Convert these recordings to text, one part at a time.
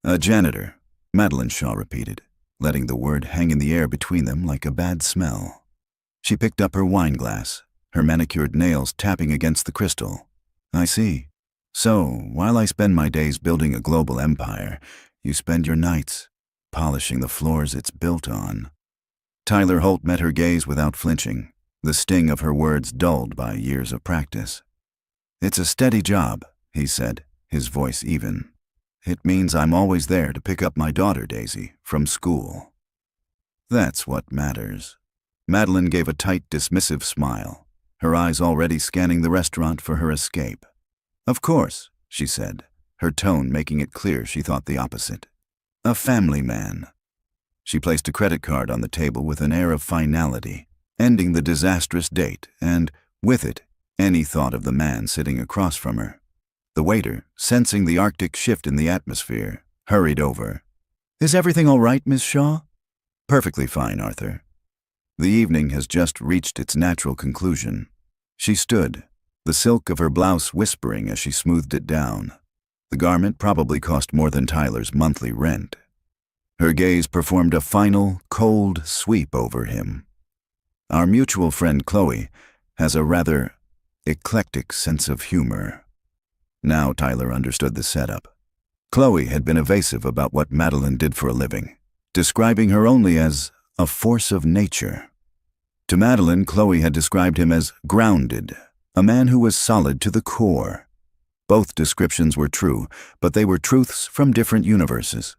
A janitor, Madeline Shaw repeated, letting the word hang in the air between them like a bad smell. She picked up her wine glass, her manicured nails tapping against the crystal. I see. So, while I spend my days building a global empire, you spend your nights polishing the floors it's built on. Tyler Holt met her gaze without flinching, the sting of her words dulled by years of practice. It's a steady job, he said, his voice even. It means I'm always there to pick up my daughter, Daisy, from school. That's what matters. Madeline gave a tight, dismissive smile, her eyes already scanning the restaurant for her escape. Of course, she said, her tone making it clear she thought the opposite. A family man. She placed a credit card on the table with an air of finality, ending the disastrous date and, with it, any thought of the man sitting across from her. The waiter, sensing the Arctic shift in the atmosphere, hurried over. Is everything all right, Miss Shaw? Perfectly fine, Arthur. The evening has just reached its natural conclusion. She stood, the silk of her blouse whispering as she smoothed it down. The garment probably cost more than Tyler's monthly rent. Her gaze performed a final, cold sweep over him. Our mutual friend Chloe has a rather eclectic sense of humor. Now Tyler understood the setup. Chloe had been evasive about what Madeline did for a living, describing her only as a force of nature. To Madeline, Chloe had described him as grounded, a man who was solid to the core. Both descriptions were true, but they were truths from different universes.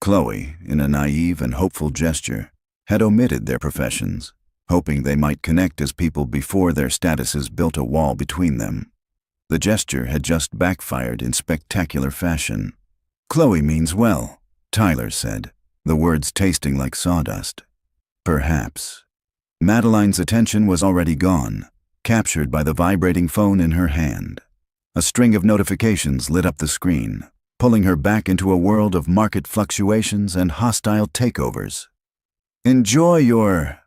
Chloe, in a naive and hopeful gesture, had omitted their professions, hoping they might connect as people before their statuses built a wall between them. The gesture had just backfired in spectacular fashion. Chloe means well, Tyler said, the words tasting like sawdust. Perhaps. Madeline's attention was already gone, captured by the vibrating phone in her hand. A string of notifications lit up the screen, pulling her back into a world of market fluctuations and hostile takeovers. Enjoy your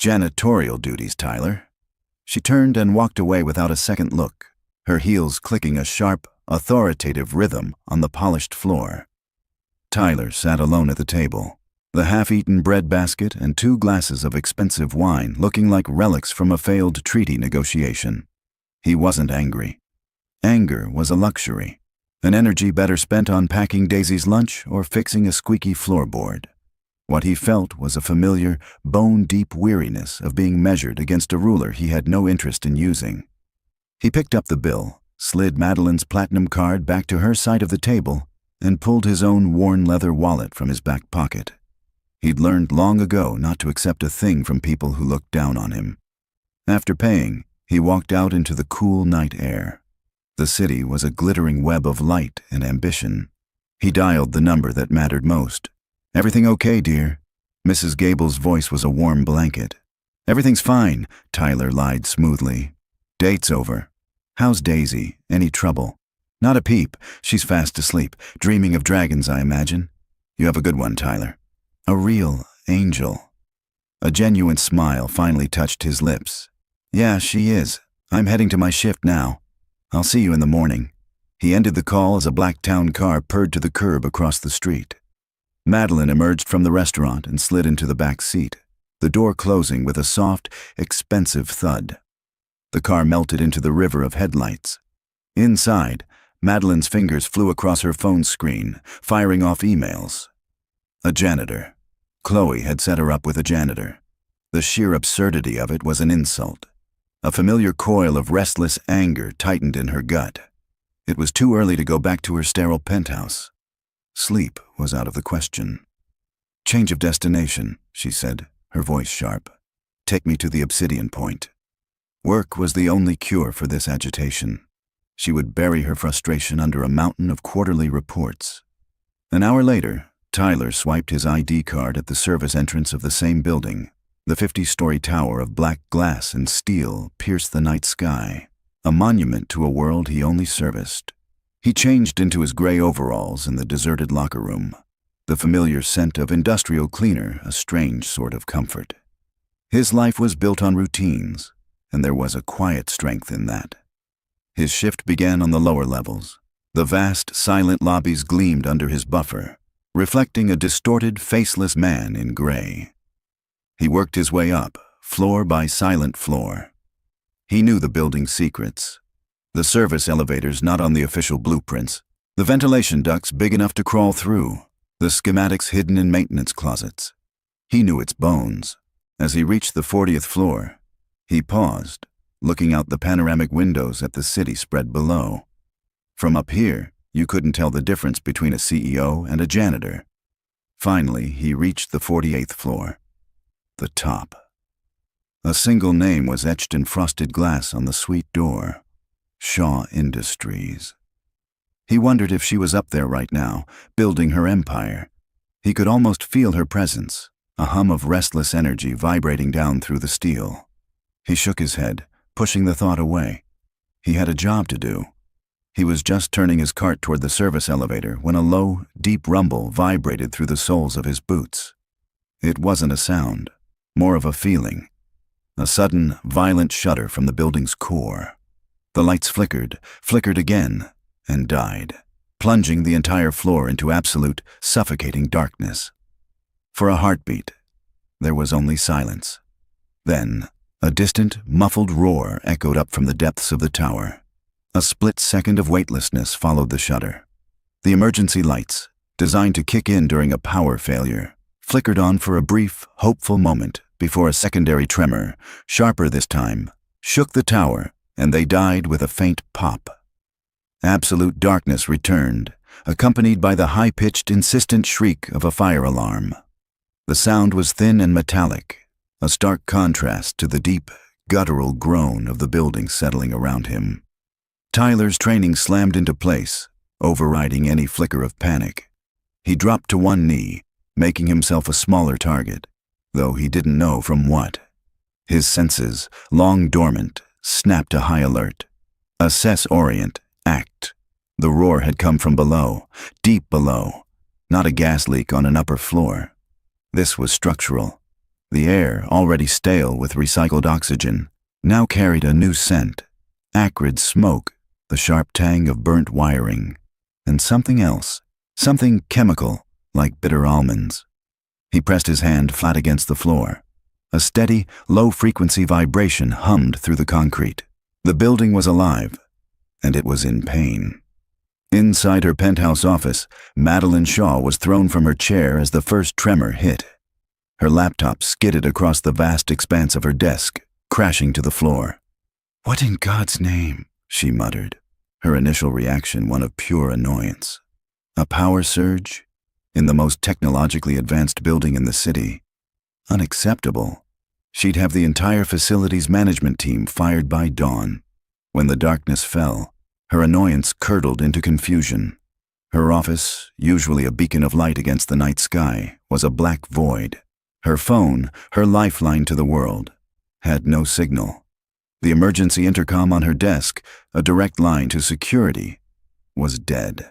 janitorial duties, Tyler. She turned and walked away without a second look, her heels clicking a sharp, authoritative rhythm on the polished floor. Tyler sat alone at the table, the half-eaten bread basket and 2 glasses of expensive wine looking like relics from a failed treaty negotiation. He wasn't angry. Anger was a luxury, an energy better spent on packing Daisy's lunch or fixing a squeaky floorboard. What he felt was a familiar, bone-deep weariness of being measured against a ruler he had no interest in using. He picked up the bill, slid Madeline's platinum card back to her side of the table, and pulled his own worn leather wallet from his back pocket. He'd learned long ago not to accept a thing from people who looked down on him. After paying, he walked out into the cool night air. The city was a glittering web of light and ambition. He dialed the number that mattered most. Everything okay, dear? Mrs. Gable's voice was a warm blanket. Everything's fine, Tyler lied smoothly. Date's over. How's Daisy? Any trouble? Not a peep. She's fast asleep, dreaming of dragons, I imagine. You have a good one, Tyler. A real angel. A genuine smile finally touched his lips. Yeah, she is. I'm heading to my shift now. I'll see you in the morning. He ended the call as a black town car purred to the curb across the street. Madeline emerged from the restaurant and slid into the back seat, the door closing with a soft, expensive thud. The car melted into the river of headlights. Inside, Madeline's fingers flew across her phone screen, firing off emails. A janitor. Chloe had set her up with a janitor. The sheer absurdity of it was an insult. A familiar coil of restless anger tightened in her gut. It was too early to go back to her sterile penthouse. Sleep was out of the question. Change of destination, she said, her voice sharp. Take me to the Obsidian Point. Work was the only cure for this agitation. She would bury her frustration under a mountain of quarterly reports. An hour later, Tyler swiped his ID card at the service entrance of the same building. The 50-story tower of black glass and steel pierced the night sky, a monument to a world he only serviced. He changed into his gray overalls in the deserted locker room, the familiar scent of industrial cleaner a strange sort of comfort. His life was built on routines, and there was a quiet strength in that. His shift began on the lower levels. The vast, silent lobbies gleamed under his buffer, reflecting a distorted, faceless man in gray. He worked his way up, floor by silent floor. He knew the building's secrets. The service elevators not on the official blueprints, the ventilation ducts big enough to crawl through, the schematics hidden in maintenance closets. He knew its bones. As he reached the 40th floor, he paused, looking out the panoramic windows at the city spread below. From up here, you couldn't tell the difference between a CEO and a janitor. Finally, he reached the 48th floor. The top. A single name was etched in frosted glass on the suite door. Shaw Industries. He wondered if she was up there right now, building her empire. He could almost feel her presence, a hum of restless energy vibrating down through the steel. He shook his head, pushing the thought away. He had a job to do. He was just turning his cart toward the service elevator when a low, deep rumble vibrated through the soles of his boots. It wasn't a sound, more of a feeling. A sudden, violent shudder from the building's core. The lights flickered again, and died, plunging the entire floor into absolute, suffocating darkness. For a heartbeat, there was only silence. Then, a distant, muffled roar echoed up from the depths of the tower. A split second of weightlessness followed the shudder. The emergency lights, designed to kick in during a power failure, flickered on for a brief, hopeful moment before a secondary tremor, sharper this time, shook the tower, and they died with a faint pop. Absolute darkness returned, accompanied by the high-pitched, insistent shriek of a fire alarm. The sound was thin and metallic, a stark contrast to the deep, guttural groan of the building settling around him. Tyler's training slammed into place, overriding any flicker of panic. He dropped to one knee, making himself a smaller target, though he didn't know from what. His senses, long dormant, snapped to high alert. Assess, orient, act. The roar had come from below, deep below, not a gas leak on an upper floor. This was structural. The air, already stale with recycled oxygen, now carried a new scent. Acrid smoke, the sharp tang of burnt wiring, and something else, something chemical, like bitter almonds. He pressed his hand flat against the floor. A steady, low-frequency vibration hummed through the concrete. The building was alive, and it was in pain. Inside her penthouse office, Madeline Shaw was thrown from her chair as the first tremor hit. Her laptop skidded across the vast expanse of her desk, crashing to the floor. "What in God's name?" she muttered, her initial reaction one of pure annoyance. A power surge? In the most technologically advanced building in the city. Unacceptable. She'd have the entire facilities management team fired by dawn. When the darkness fell, her annoyance curdled into confusion. Her office, usually a beacon of light against the night sky, was a black void. Her phone, her lifeline to the world, had no signal. The emergency intercom on her desk, a direct line to security, was dead.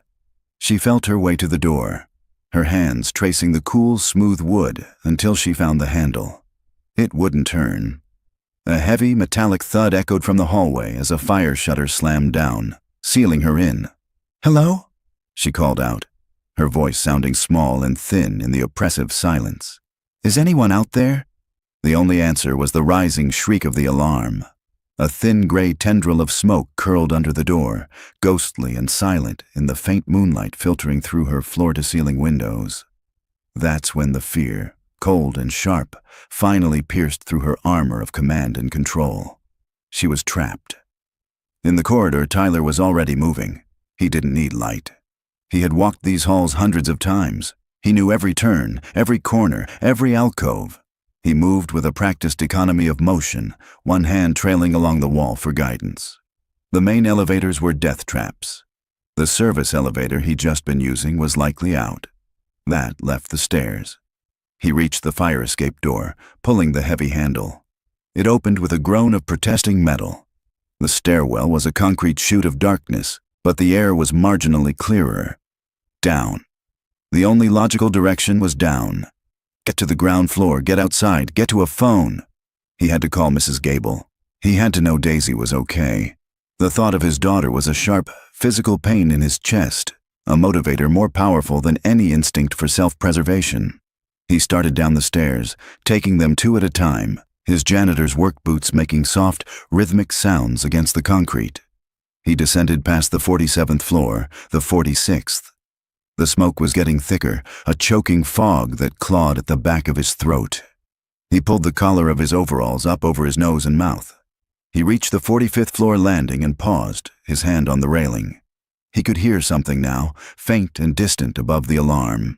She felt her way to the door, her hands tracing the cool, smooth wood until she found the handle. It wouldn't turn. A heavy, metallic thud echoed from the hallway as a fire shutter slammed down, sealing her in. "Hello?" she called out, her voice sounding small and thin in the oppressive silence. "Is anyone out there?" The only answer was the rising shriek of the alarm. A thin gray tendril of smoke curled under the door, ghostly and silent in the faint moonlight filtering through her floor-to-ceiling windows. That's when the fear, cold and sharp, finally pierced through her armor of command and control. She was trapped. In the corridor, Tyler was already moving. He didn't need light. He had walked these halls hundreds of times. He knew every turn, every corner, every alcove. He moved with a practiced economy of motion, one hand trailing along the wall for guidance. The main elevators were death traps. The service elevator he'd just been using was likely out. That left the stairs. He reached the fire escape door, pulling the heavy handle. It opened with a groan of protesting metal. The stairwell was a concrete chute of darkness, but the air was marginally clearer. Down. The only logical direction was down. Get to the ground floor, get outside, get to a phone. He had to call Mrs. Gable. He had to know Daisy was okay. The thought of his daughter was a sharp, physical pain in his chest, a motivator more powerful than any instinct for self-preservation. He started down the stairs, taking them two at a time, his janitor's work boots making soft, rhythmic sounds against the concrete. He descended past the 47th floor, the 46th. The smoke was getting thicker, a choking fog that clawed at the back of his throat. He pulled the collar of his overalls up over his nose and mouth. He reached the 45th floor landing and paused, his hand on the railing. He could hear something now, faint and distant above the alarm.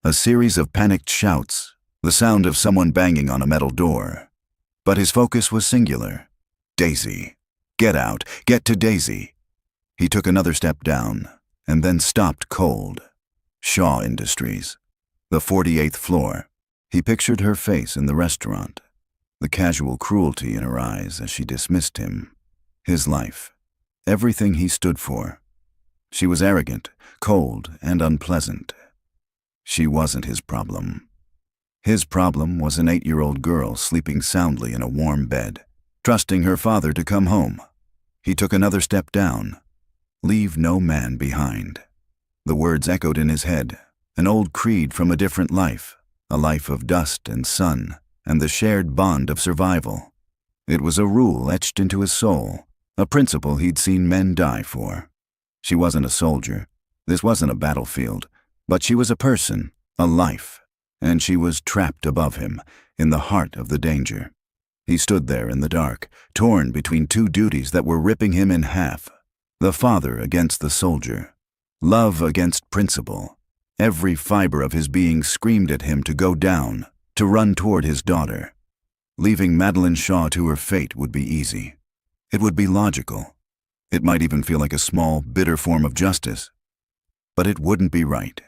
A series of panicked shouts, the sound of someone banging on a metal door. But his focus was singular. Daisy. Get out. Get to Daisy. He took another step down, and then stopped cold. Shaw Industries. The 48th floor. He pictured her face in the restaurant, the casual cruelty in her eyes as she dismissed him. His life. Everything he stood for. She was arrogant, cold, and unpleasant. She wasn't his problem. His problem was an 8-year-old girl sleeping soundly in a warm bed, trusting her father to come home. He took another step down. Leave no man behind. The words echoed in his head, an old creed from a different life, a life of dust and sun, and the shared bond of survival. It was a rule etched into his soul, a principle he'd seen men die for. She wasn't a soldier. This wasn't a battlefield. But she was a person, a life, and she was trapped above him, in the heart of the danger. He stood there in the dark, torn between two duties that were ripping him in half. The father against the soldier. Love against principle. Every fiber of his being screamed at him to go down, to run toward his daughter. Leaving Madeline Shaw to her fate would be easy. It would be logical. It might even feel like a small, bitter form of justice. But it wouldn't be right.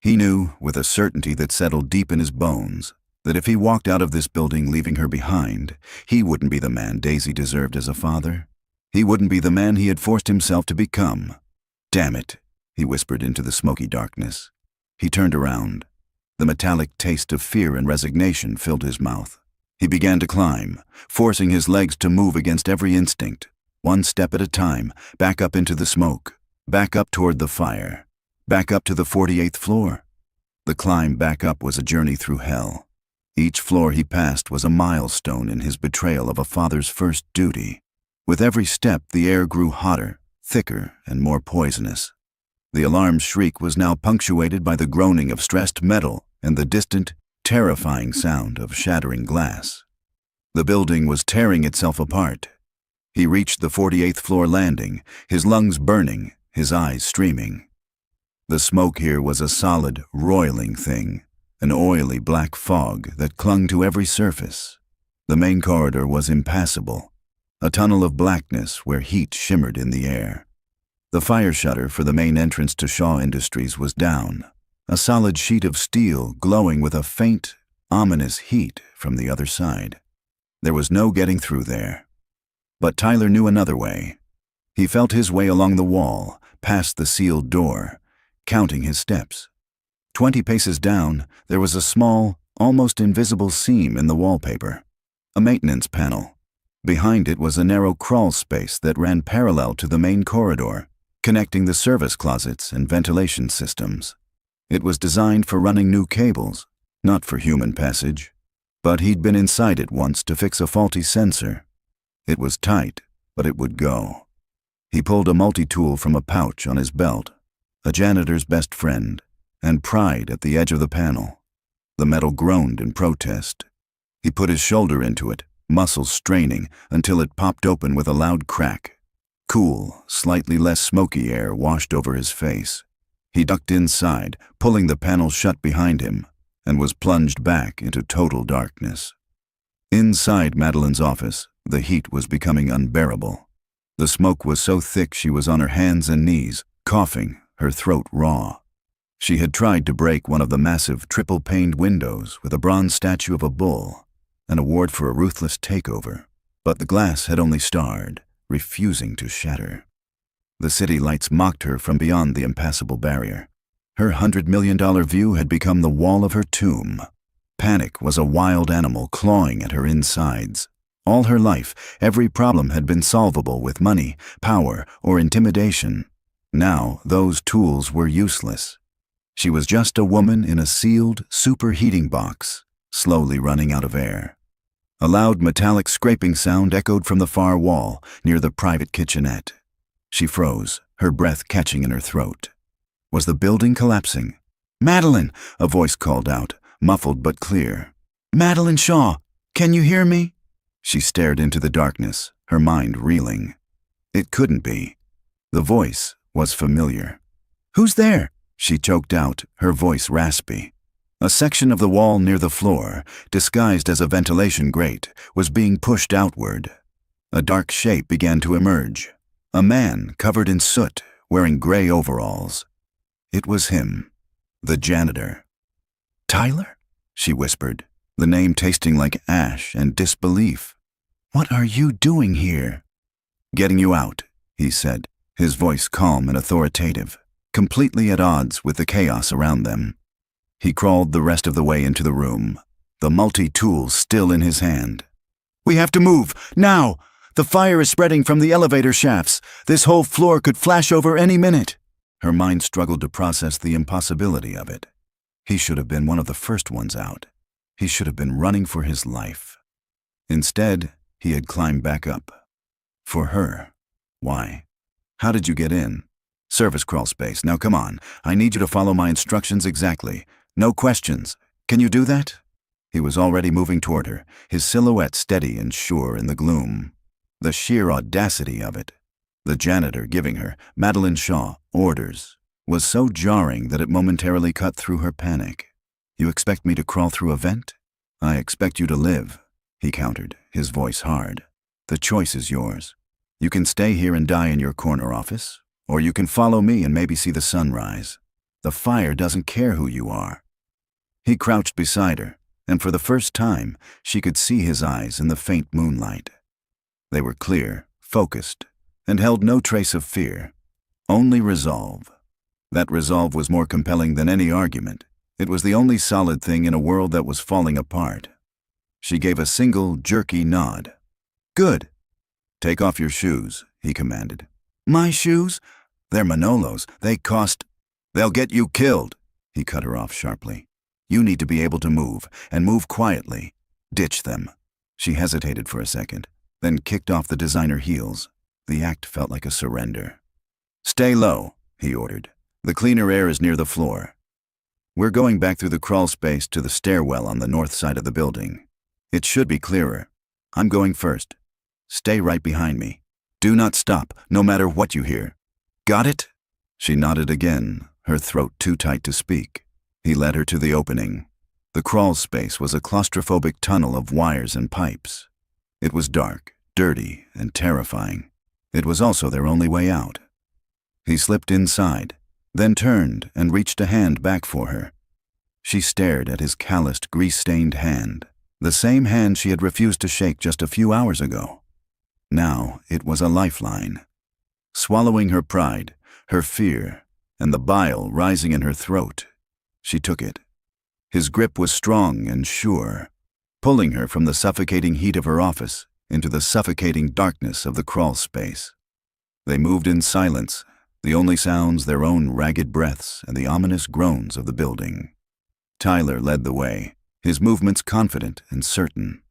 He knew, with a certainty that settled deep in his bones, that if he walked out of this building leaving her behind, he wouldn't be the man Daisy deserved as a father. He wouldn't be the man he had forced himself to become. Damn it, he whispered into the smoky darkness. He turned around. The metallic taste of fear and resignation filled his mouth. He began to climb, forcing his legs to move against every instinct, one step at a time, back up into the smoke, back up toward the fire. Back up to the 48th floor. The climb back up was a journey through hell. Each floor he passed was a milestone in his betrayal of a father's first duty. With every step, the air grew hotter, thicker, and more poisonous. The alarm shriek was now punctuated by the groaning of stressed metal and the distant, terrifying sound of shattering glass. The building was tearing itself apart. He reached the 48th floor landing, his lungs burning, his eyes streaming. The smoke here was a solid, roiling thing, an oily black fog that clung to every surface. The main corridor was impassable, a tunnel of blackness where heat shimmered in the air. The fire shutter for the main entrance to Shaw Industries was down, a solid sheet of steel glowing with a faint, ominous heat from the other side. There was no getting through there. But Tyler knew another way. He felt his way along the wall, past the sealed door, counting his steps. 20 paces down, there was a small, almost invisible seam in the wallpaper, a maintenance panel. Behind it was a narrow crawl space that ran parallel to the main corridor, connecting the service closets and ventilation systems. It was designed for running new cables, not for human passage, but he'd been inside it once to fix a faulty sensor. It was tight, but it would go. He pulled a multi-tool from a pouch on his belt, a janitor's best friend, and pried at the edge of the panel. The metal groaned in protest. He put his shoulder into it, muscles straining, until it popped open with a loud crack. Cool, slightly less smoky air washed over his face. He ducked inside, pulling the panel shut behind him, and was plunged back into total darkness. Inside Madeline's office, the heat was becoming unbearable. The smoke was so thick she was on her hands and knees, coughing, her throat raw. She had tried to break one of the massive triple-paned windows with a bronze statue of a bull, an award for a ruthless takeover, but the glass had only starred, refusing to shatter. The city lights mocked her from beyond the impassable barrier. Her $100 million view had become the wall of her tomb. Panic was a wild animal clawing at her insides. All her life, every problem had been solvable with money, power, or intimidation. Now, those tools were useless. She was just a woman in a sealed, superheating box, slowly running out of air. A loud metallic scraping sound echoed from the far wall, near the private kitchenette. She froze, her breath catching in her throat. Was the building collapsing? "Madeline!" a voice called out, muffled but clear. "Madeline Shaw, can you hear me?" She stared into the darkness, her mind reeling. It couldn't be. The voice was familiar. "Who's there?" she choked out, her voice raspy. A section of the wall near the floor, disguised as a ventilation grate, was being pushed outward. A dark shape began to emerge. A man covered in soot, wearing gray overalls. It was him, the janitor. "Tyler?" she whispered, the name tasting like ash and disbelief. "What are you doing here?" "Getting you out," he said, his voice calm and authoritative, completely at odds with the chaos around them. He crawled the rest of the way into the room, the multi-tool still in his hand. "We have to move, now! The fire is spreading from the elevator shafts. This whole floor could flash over any minute." Her mind struggled to process the impossibility of it. He should have been one of the first ones out. He should have been running for his life. Instead, he had climbed back up. For her. Why? "How did you get in?" "Service crawl space. Now come on. I need you to follow my instructions exactly. No questions. Can you do that?" He was already moving toward her, his silhouette steady and sure in the gloom. The sheer audacity of it. The janitor giving her, Madeline Shaw, orders, was so jarring that it momentarily cut through her panic. "You expect me to crawl through a vent?" "I expect you to live," he countered, his voice hard. "The choice is yours. You can stay here and die in your corner office, or you can follow me and maybe see the sunrise. The fire doesn't care who you are." He crouched beside her, and for the first time, she could see his eyes in the faint moonlight. They were clear, focused, and held no trace of fear, only resolve. That resolve was more compelling than any argument. It was the only solid thing in a world that was falling apart. She gave a single, jerky nod. "Good. Take off your shoes," he commanded. "My shoes? They're Manolo's. They cost—" "They'll get you killed," he cut her off sharply. "You need to be able to move, and move quietly. Ditch them." She hesitated for a second, then kicked off the designer heels. The act felt like a surrender. "Stay low," he ordered. "The cleaner air is near the floor. We're going back through the crawl space to the stairwell on the north side of the building. It should be clearer. I'm going first. Stay right behind me. Do not stop, no matter what you hear. Got it?" She nodded again, her throat too tight to speak. He led her to the opening. The crawl space was a claustrophobic tunnel of wires and pipes. It was dark, dirty, and terrifying. It was also their only way out. He slipped inside, then turned and reached a hand back for her. She stared at his calloused, grease-stained hand, the same hand she had refused to shake just a few hours ago. Now it was a lifeline. Swallowing her pride, her fear, and the bile rising in her throat, she took it. His grip was strong and sure, pulling her from the suffocating heat of her office into the suffocating darkness of the crawl space. They moved in silence, the only sounds their own ragged breaths and the ominous groans of the building. Tyler led the way, his movements confident and certain.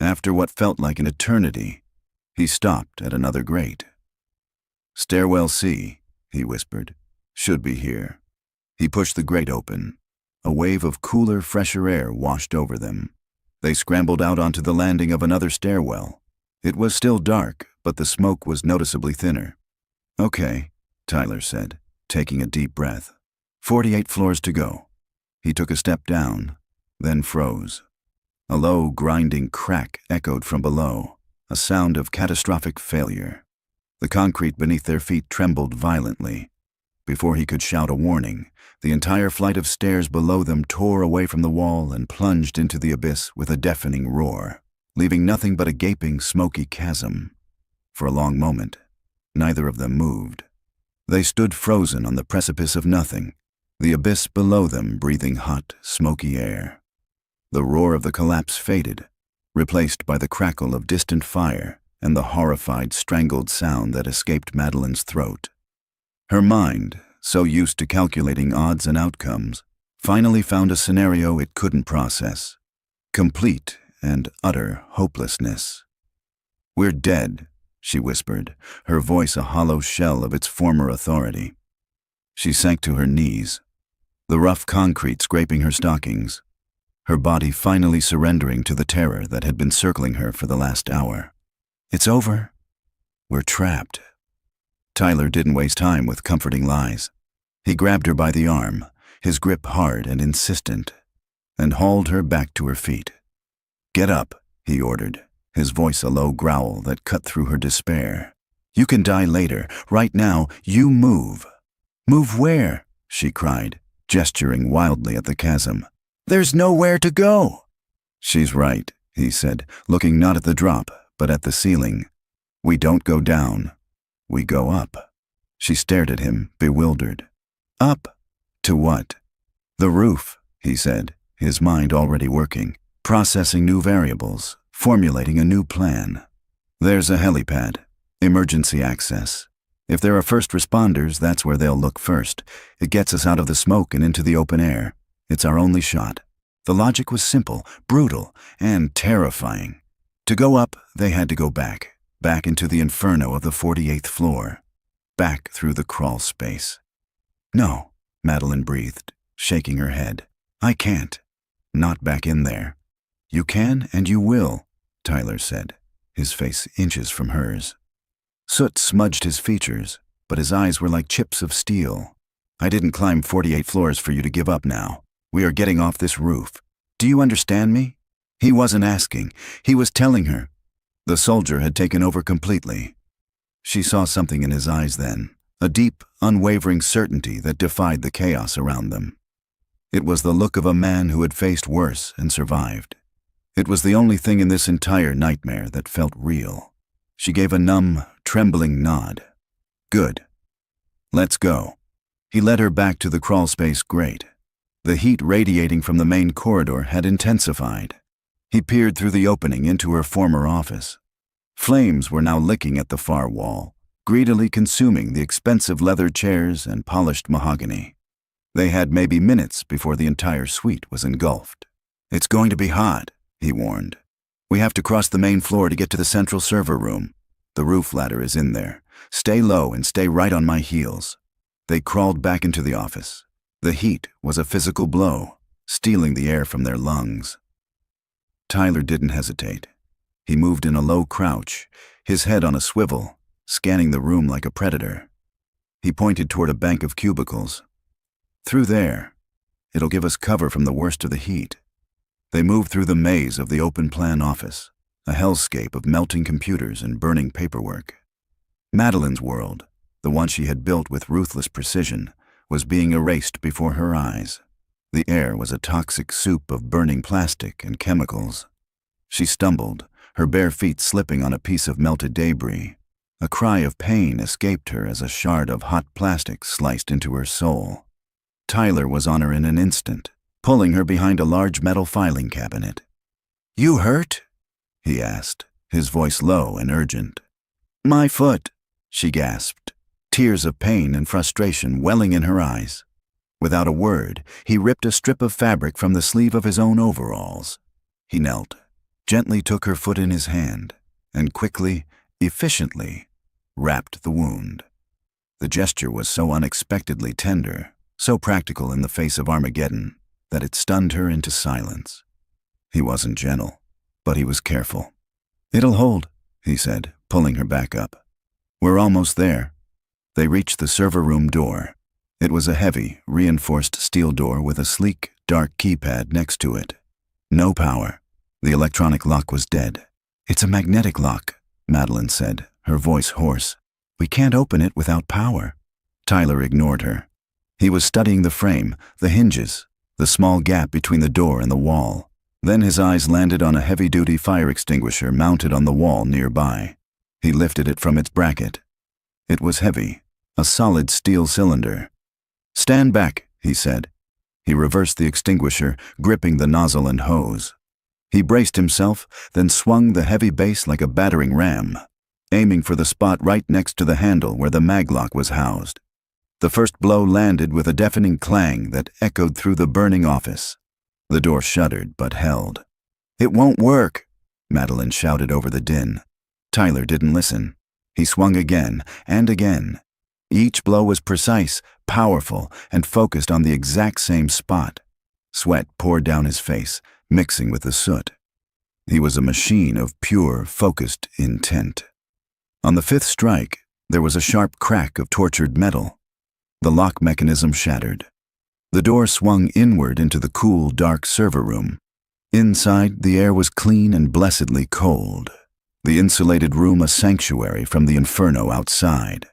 After what felt like an eternity, he stopped at another grate. "Stairwell C," he whispered, "should be here." He pushed the grate open. A wave of cooler, fresher air washed over them. They scrambled out onto the landing of another stairwell. It was still dark, but the smoke was noticeably thinner. "Okay," Tyler said, taking a deep breath. 48 floors to go." He took a step down, then froze. A low, grinding crack echoed from below, a sound of catastrophic failure. The concrete beneath their feet trembled violently. Before he could shout a warning, the entire flight of stairs below them tore away from the wall and plunged into the abyss with a deafening roar, leaving nothing but a gaping, smoky chasm. For a long moment, neither of them moved. They stood frozen on the precipice of nothing, the abyss below them breathing hot, smoky air. The roar of the collapse faded, replaced by the crackle of distant fire and the horrified, strangled sound that escaped Madeline's throat. Her mind, so used to calculating odds and outcomes, finally found a scenario it couldn't process. Complete and utter hopelessness. "We're dead," she whispered, her voice a hollow shell of its former authority. She sank to her knees, the rough concrete scraping her stockings, her body finally surrendering to the terror that had been circling her for the last hour. "It's over. We're trapped." Tyler didn't waste time with comforting lies. He grabbed her by the arm, his grip hard and insistent, and hauled her back to her feet. "Get up," he ordered, his voice a low growl that cut through her despair. "You can die later. Right now, you move." "Move where?" she cried, gesturing wildly at the chasm. "There's nowhere to go." "She's right," he said, looking not at the drop, but at the ceiling. "We don't go down. We go up." She stared at him, bewildered. "Up? To what?" "The roof," he said, his mind already working, processing new variables, formulating a new plan. "There's a helipad. Emergency access. If there are first responders, that's where they'll look first. It gets us out of the smoke and into the open air. It's our only shot." The logic was simple, brutal, and terrifying. To go up, they had to go back into the inferno of the 48th floor, back through the crawl space. "No," Madeline breathed, shaking her head. "I can't. Not back in there." "You can and you will," Tyler said, his face inches from hers. Soot smudged his features, but his eyes were like chips of steel. "I didn't climb 48 floors for you to give up now. We are getting off this roof. Do you understand me?" He wasn't asking. He was telling her. The soldier had taken over completely. She saw something in his eyes then, a deep, unwavering certainty that defied the chaos around them. It was the look of a man who had faced worse and survived. It was the only thing in this entire nightmare that felt real. She gave a numb, trembling nod. "Good. Let's go." He led her back to the crawlspace grate. The heat radiating from the main corridor had intensified. He peered through the opening into her former office. Flames were now licking at the far wall, greedily consuming the expensive leather chairs and polished mahogany. They had maybe minutes before the entire suite was engulfed. "It's going to be hot," he warned. "We have to cross the main floor to get to the central server room. The roof ladder is in there. Stay low and stay right on my heels." They crawled back into the office. The heat was a physical blow, stealing the air from their lungs. Tyler didn't hesitate. He moved in a low crouch, his head on a swivel, scanning the room like a predator. He pointed toward a bank of cubicles. "Through there. It'll give us cover from the worst of the heat." They moved through the maze of the open-plan office, a hellscape of melting computers and burning paperwork. Madeline's world, the one she had built with ruthless precision, was being erased before her eyes. The air was a toxic soup of burning plastic and chemicals. She stumbled, her bare feet slipping on a piece of melted debris. A cry of pain escaped her as a shard of hot plastic sliced into her soul. Tyler was on her in an instant, pulling her behind a large metal filing cabinet. "You hurt?" he asked, his voice low and urgent. "My foot," she gasped, tears of pain and frustration welling in her eyes. Without a word, he ripped a strip of fabric from the sleeve of his own overalls. He knelt, gently took her foot in his hand, and quickly, efficiently, wrapped the wound. The gesture was so unexpectedly tender, so practical in the face of Armageddon, that it stunned her into silence. He wasn't gentle, but he was careful. "It'll hold," he said, pulling her back up. "We're almost there." They reached the server room door. It was a heavy, reinforced steel door with a sleek, dark keypad next to it. No power. The electronic lock was dead. "It's a magnetic lock," Madeline said, her voice hoarse. "We can't open it without power." Tyler ignored her. He was studying the frame, the hinges, the small gap between the door and the wall. Then his eyes landed on a heavy-duty fire extinguisher mounted on the wall nearby. He lifted it from its bracket. It was heavy, a solid steel cylinder. "Stand back," he said. He reversed the extinguisher, gripping the nozzle and hose. He braced himself, then swung the heavy base like a battering ram, aiming for the spot right next to the handle where the maglock was housed. The first blow landed with a deafening clang that echoed through the burning office. The door shuddered but held. "It won't work," Madeline shouted over the din. Tyler didn't listen. He swung again and again. Each blow was precise, powerful, and focused on the exact same spot. Sweat poured down his face, mixing with the soot. He was a machine of pure, focused intent. On the fifth strike, there was a sharp crack of tortured metal. The lock mechanism shattered. The door swung inward into the cool, dark server room. Inside, the air was clean and blessedly cold, the insulated room a sanctuary from the inferno outside.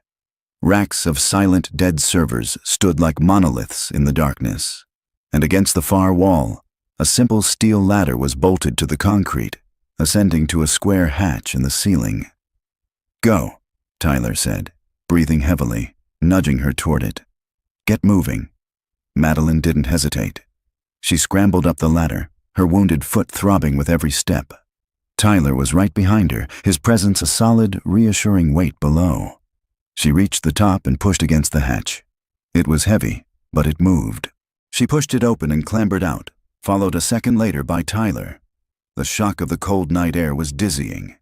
Racks of silent, dead servers stood like monoliths in the darkness, and against the far wall, a simple steel ladder was bolted to the concrete, ascending to a square hatch in the ceiling. "Go," Tyler said, breathing heavily, nudging her toward it. "Get moving." Madeline didn't hesitate. She scrambled up the ladder, her wounded foot throbbing with every step. Tyler was right behind her, his presence a solid, reassuring weight below. She reached the top and pushed against the hatch. It was heavy, but it moved. She pushed it open and clambered out, followed a second later by Tyler. The shock of the cold night air was dizzying.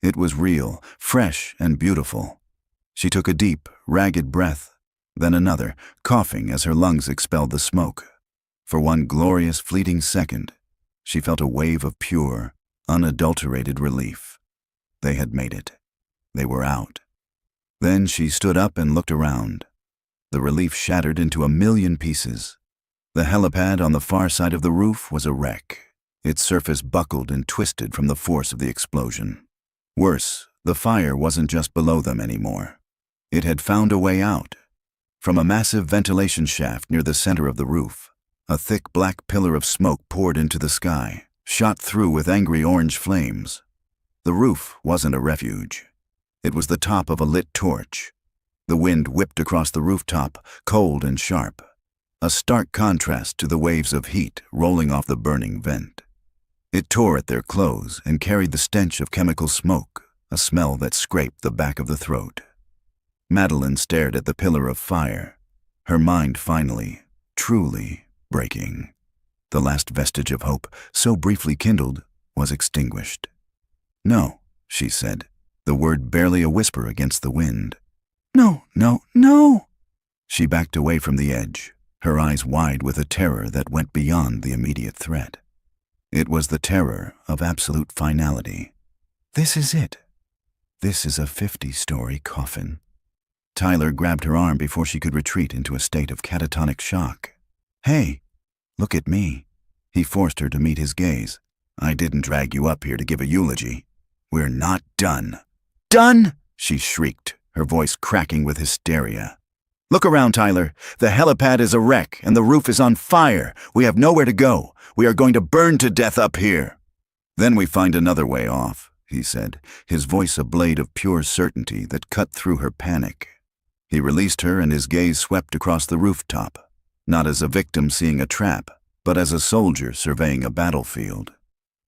It was real, fresh, and beautiful. She took a deep, ragged breath, then another, coughing as her lungs expelled the smoke. For one glorious, fleeting second, she felt a wave of pure, unadulterated relief. They had made it. They were out. Then she stood up and looked around. The relief shattered into a million pieces. The helipad on the far side of the roof was a wreck, its surface buckled and twisted from the force of the explosion. Worse, the fire wasn't just below them anymore. It had found a way out. From a massive ventilation shaft near the center of the roof, a thick black pillar of smoke poured into the sky, shot through with angry orange flames. The roof wasn't a refuge. It was the top of a lit torch. The wind whipped across the rooftop, cold and sharp, a stark contrast to the waves of heat rolling off the burning vent. It tore at their clothes and carried the stench of chemical smoke, a smell that scraped the back of the throat. Madeline stared at the pillar of fire, her mind finally, truly breaking. The last vestige of hope, so briefly kindled, was extinguished. "No," she said, the word barely a whisper against the wind. "No, no, no!" She backed away from the edge, her eyes wide with a terror that went beyond the immediate threat. It was the terror of absolute finality. This is it. This is a 50-story coffin. Tyler grabbed her arm before she could retreat into a state of catatonic shock. "Hey, look at me." He forced her to meet his gaze. "I didn't drag you up here to give a eulogy. We're not done." "Done?" she shrieked, her voice cracking with hysteria. "Look around, Tyler. The helipad is a wreck and the roof is on fire. We have nowhere to go. We are going to burn to death up here." "Then we find another way off," he said, his voice a blade of pure certainty that cut through her panic. He released her and his gaze swept across the rooftop, not as a victim seeing a trap, but as a soldier surveying a battlefield.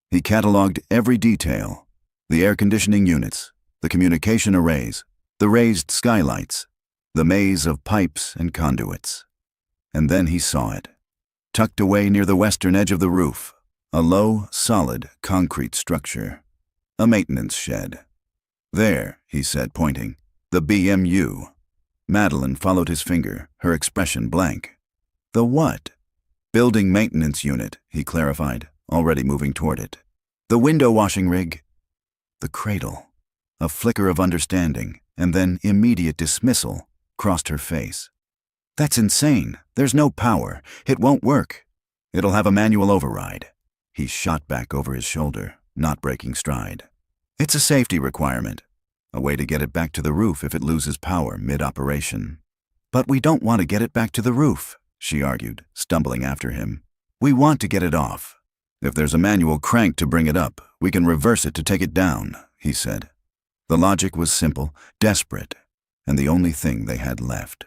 He cataloged every detail: the air conditioning units, the communication arrays, the raised skylights, the maze of pipes and conduits. And then he saw it. Tucked away near the western edge of the roof, a low, solid, concrete structure. A maintenance shed. "There," he said, pointing. "The BMU." Madeline followed his finger, her expression blank. "The what?" "Building maintenance unit," he clarified, already moving toward it. "The window washing rig." The cradle. A flicker of understanding, and then immediate dismissal, crossed her face. "That's insane. There's no power. It won't work. It'll have a manual override." He shot back over his shoulder, not breaking stride. "It's a safety requirement. A way to get it back to the roof if it loses power mid-operation." "But we don't want to get it back to the roof," she argued, stumbling after him. "We want to get it off. If there's a manual crank to bring it up, we can reverse it to take it down," he said. The logic was simple, desperate, and the only thing they had left.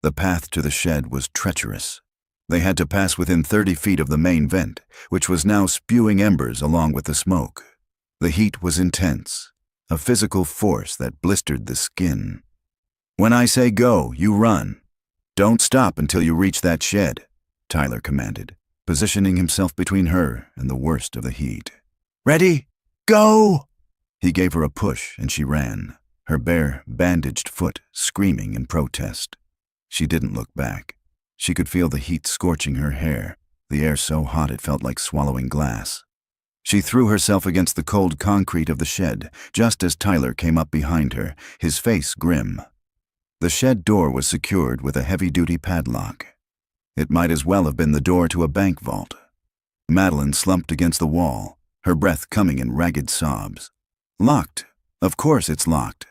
The path to the shed was treacherous. They had to pass within 30 feet of the main vent, which was now spewing embers along with the smoke. The heat was intense, a physical force that blistered the skin. "When I say go, you run." Don't stop until you reach that shed, Tyler commanded, positioning himself between her and the worst of the heat. Ready? Go! He gave her a push and she ran, her bare, bandaged foot screaming in protest. She didn't look back. She could feel the heat scorching her hair, the air so hot it felt like swallowing glass. She threw herself against the cold concrete of the shed, just as Tyler came up behind her, his face grim. The shed door was secured with a heavy-duty padlock. It might as well have been the door to a bank vault. Madeline slumped against the wall, her breath coming in ragged sobs. Locked. Of course it's locked.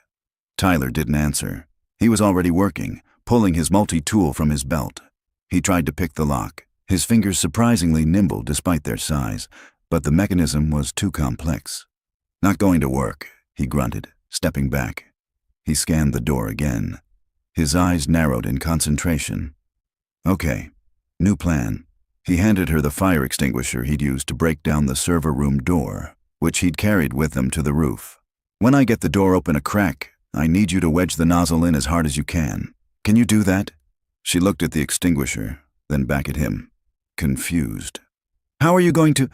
Tyler didn't answer. He was already working, pulling his multi-tool from his belt. He tried to pick the lock, his fingers surprisingly nimble despite their size, but the mechanism was too complex. Not going to work, he grunted, stepping back. He scanned the door again. His eyes narrowed in concentration. Okay, new plan. He handed her the fire extinguisher he'd used to break down the server room door, which he'd carried with him to the roof. When I get the door open a crack, I need you to wedge the nozzle in as hard as you can. Can you do that? She looked at the extinguisher, then back at him, confused. How are you going to...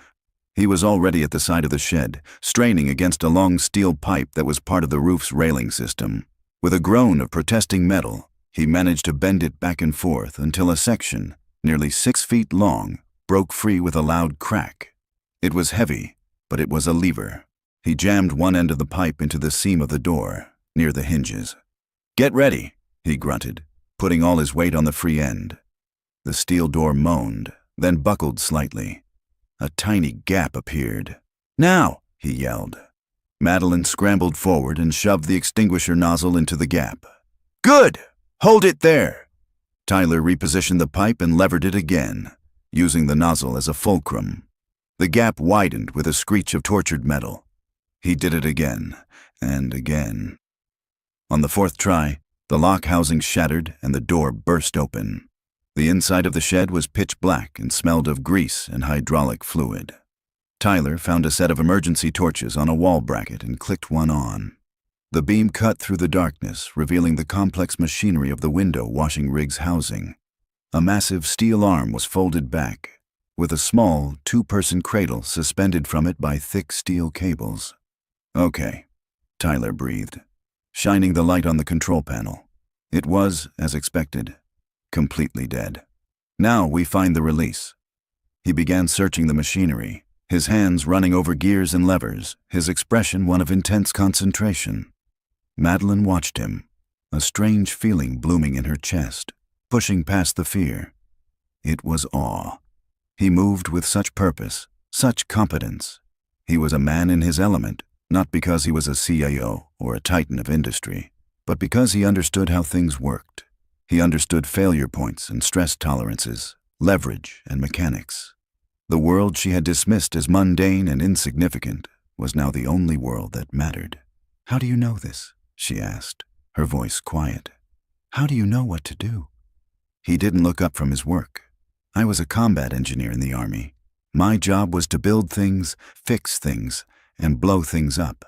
He was already at the side of the shed, straining against a long steel pipe that was part of the roof's railing system. With a groan of protesting metal, he managed to bend it back and forth until a section, nearly 6 feet long, broke free with a loud crack. It was heavy, but it was a lever. He jammed one end of the pipe into the seam of the door, near the hinges. Get ready, he grunted, putting all his weight on the free end. The steel door moaned, then buckled slightly. A tiny gap appeared. Now, he yelled. Madeline scrambled forward and shoved the extinguisher nozzle into the gap. Good! Hold it there! Tyler repositioned the pipe and levered it again, using the nozzle as a fulcrum. The gap widened with a screech of tortured metal. He did it again, and again. On the 4th try, the lock housing shattered and the door burst open. The inside of the shed was pitch black and smelled of grease and hydraulic fluid. Tyler found a set of emergency torches on a wall bracket and clicked one on. The beam cut through the darkness, revealing the complex machinery of the window washing rig's housing. A massive steel arm was folded back, with a small 2-person cradle suspended from it by thick steel cables. Okay, Tyler breathed, shining the light on the control panel. It was, as expected, completely dead. Now we find the release. He began searching the machinery, his hands running over gears and levers, his expression one of intense concentration. Madeline watched him, a strange feeling blooming in her chest, pushing past the fear. It was awe. He moved with such purpose, such competence. He was a man in his element, not because he was a CIO or a titan of industry, but because he understood how things worked. He understood failure points and stress tolerances, leverage and mechanics. The world she had dismissed as mundane and insignificant was now the only world that mattered. How do you know this? She asked, her voice quiet. How do you know what to do? He didn't look up from his work. I was a combat engineer in the Army. My job was to build things, fix things, and blow things up.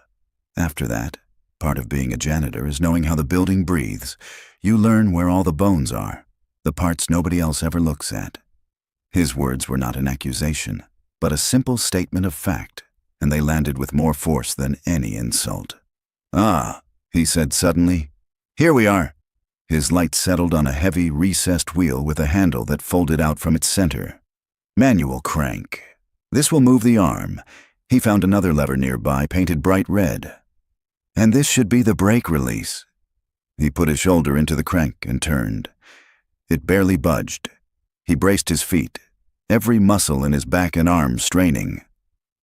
After that, part of being a janitor is knowing how the building breathes. You learn where all the bones are, the parts nobody else ever looks at. His words were not an accusation, but a simple statement of fact, and they landed with more force than any insult. Ah, he said suddenly. Here we are. His light settled on a heavy, recessed wheel with a handle that folded out from its center. Manual crank. This will move the arm. He found another lever nearby, painted bright red. And this should be the brake release. He put his shoulder into the crank and turned. It barely budged. He braced his feet, every muscle in his back and arms straining.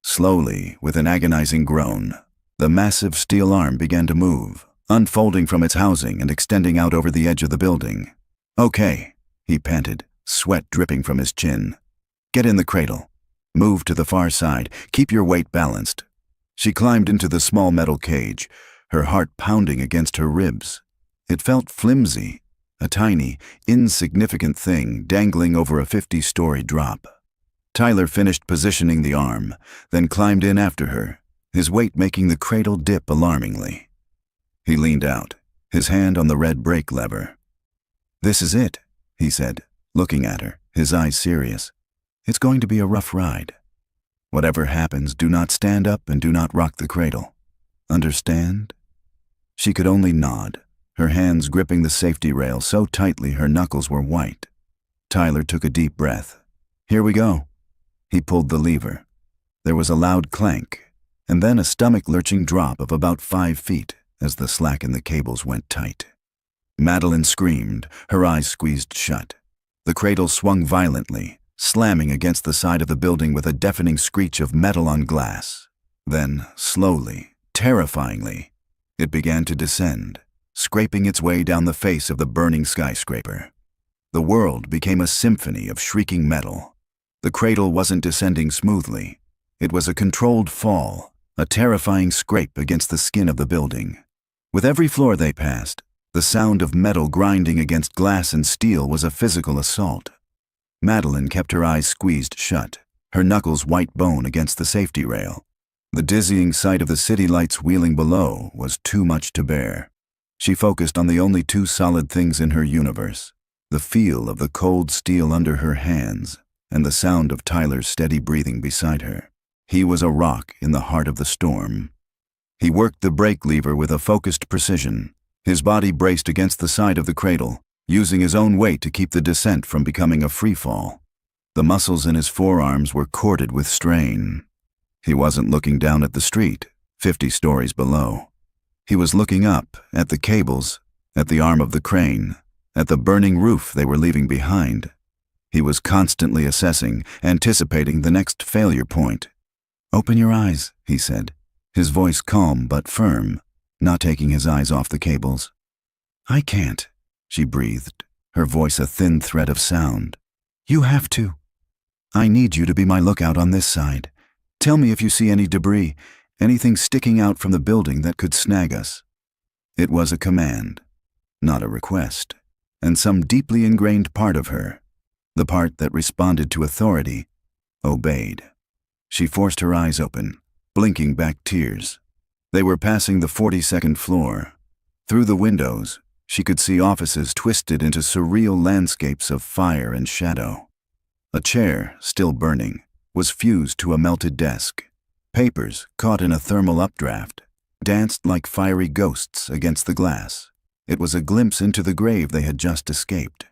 Slowly, with an agonizing groan, the massive steel arm began to move, unfolding from its housing and extending out over the edge of the building. Okay, he panted, sweat dripping from his chin. Get in the cradle. Move to the far side. Keep your weight balanced. She climbed into the small metal cage, her heart pounding against her ribs. It felt flimsy, a tiny, insignificant thing dangling over a 50-story drop. Tyler finished positioning the arm, then climbed in after her, his weight making the cradle dip alarmingly. He leaned out, his hand on the red brake lever. This is it, he said, looking at her, his eyes serious. "It's going to be a rough ride. Whatever happens, do not stand up and do not rock the cradle. Understand?" She could only nod, her hands gripping the safety rail so tightly her knuckles were white. Tyler took a deep breath. "Here we go." He pulled the lever. There was a loud clank, and then a stomach-lurching drop of about 5 feet as the slack in the cables went tight. Madeline screamed, her eyes squeezed shut. The cradle swung violently, slamming against the side of the building with a deafening screech of metal on glass. Then, slowly, terrifyingly, it began to descend, scraping its way down the face of the burning skyscraper. The world became a symphony of shrieking metal. The cradle wasn't descending smoothly. It was a controlled fall, a terrifying scrape against the skin of the building. With every floor they passed, the sound of metal grinding against glass and steel was a physical assault. Madeline kept her eyes squeezed shut, her knuckles white bone against the safety rail. The dizzying sight of the city lights wheeling below was too much to bear. She focused on the only 2 solid things in her universe, the feel of the cold steel under her hands and the sound of Tyler's steady breathing beside her. He was a rock in the heart of the storm. He worked the brake lever with a focused precision. His body braced against the side of the cradle, using his own weight to keep the descent from becoming a free fall. The muscles in his forearms were corded with strain. He wasn't looking down at the street, 50 stories below. He was looking up at the cables, at the arm of the crane, at the burning roof they were leaving behind. He was constantly assessing, anticipating the next failure point. "Open your eyes," he said, his voice calm but firm, not taking his eyes off the cables. "I can't," she breathed, her voice a thin thread of sound. "You have to. I need you to be my lookout on this side. Tell me if you see any debris, anything sticking out from the building that could snag us." It was a command, not a request, and some deeply ingrained part of her, the part that responded to authority, obeyed. She forced her eyes open, blinking back tears. They were passing the 42nd floor. Through the windows, she could see offices twisted into surreal landscapes of fire and shadow. A chair, still burning, was fused to a melted desk. Papers, caught in a thermal updraft, danced like fiery ghosts against the glass. It was a glimpse into the grave they had just escaped.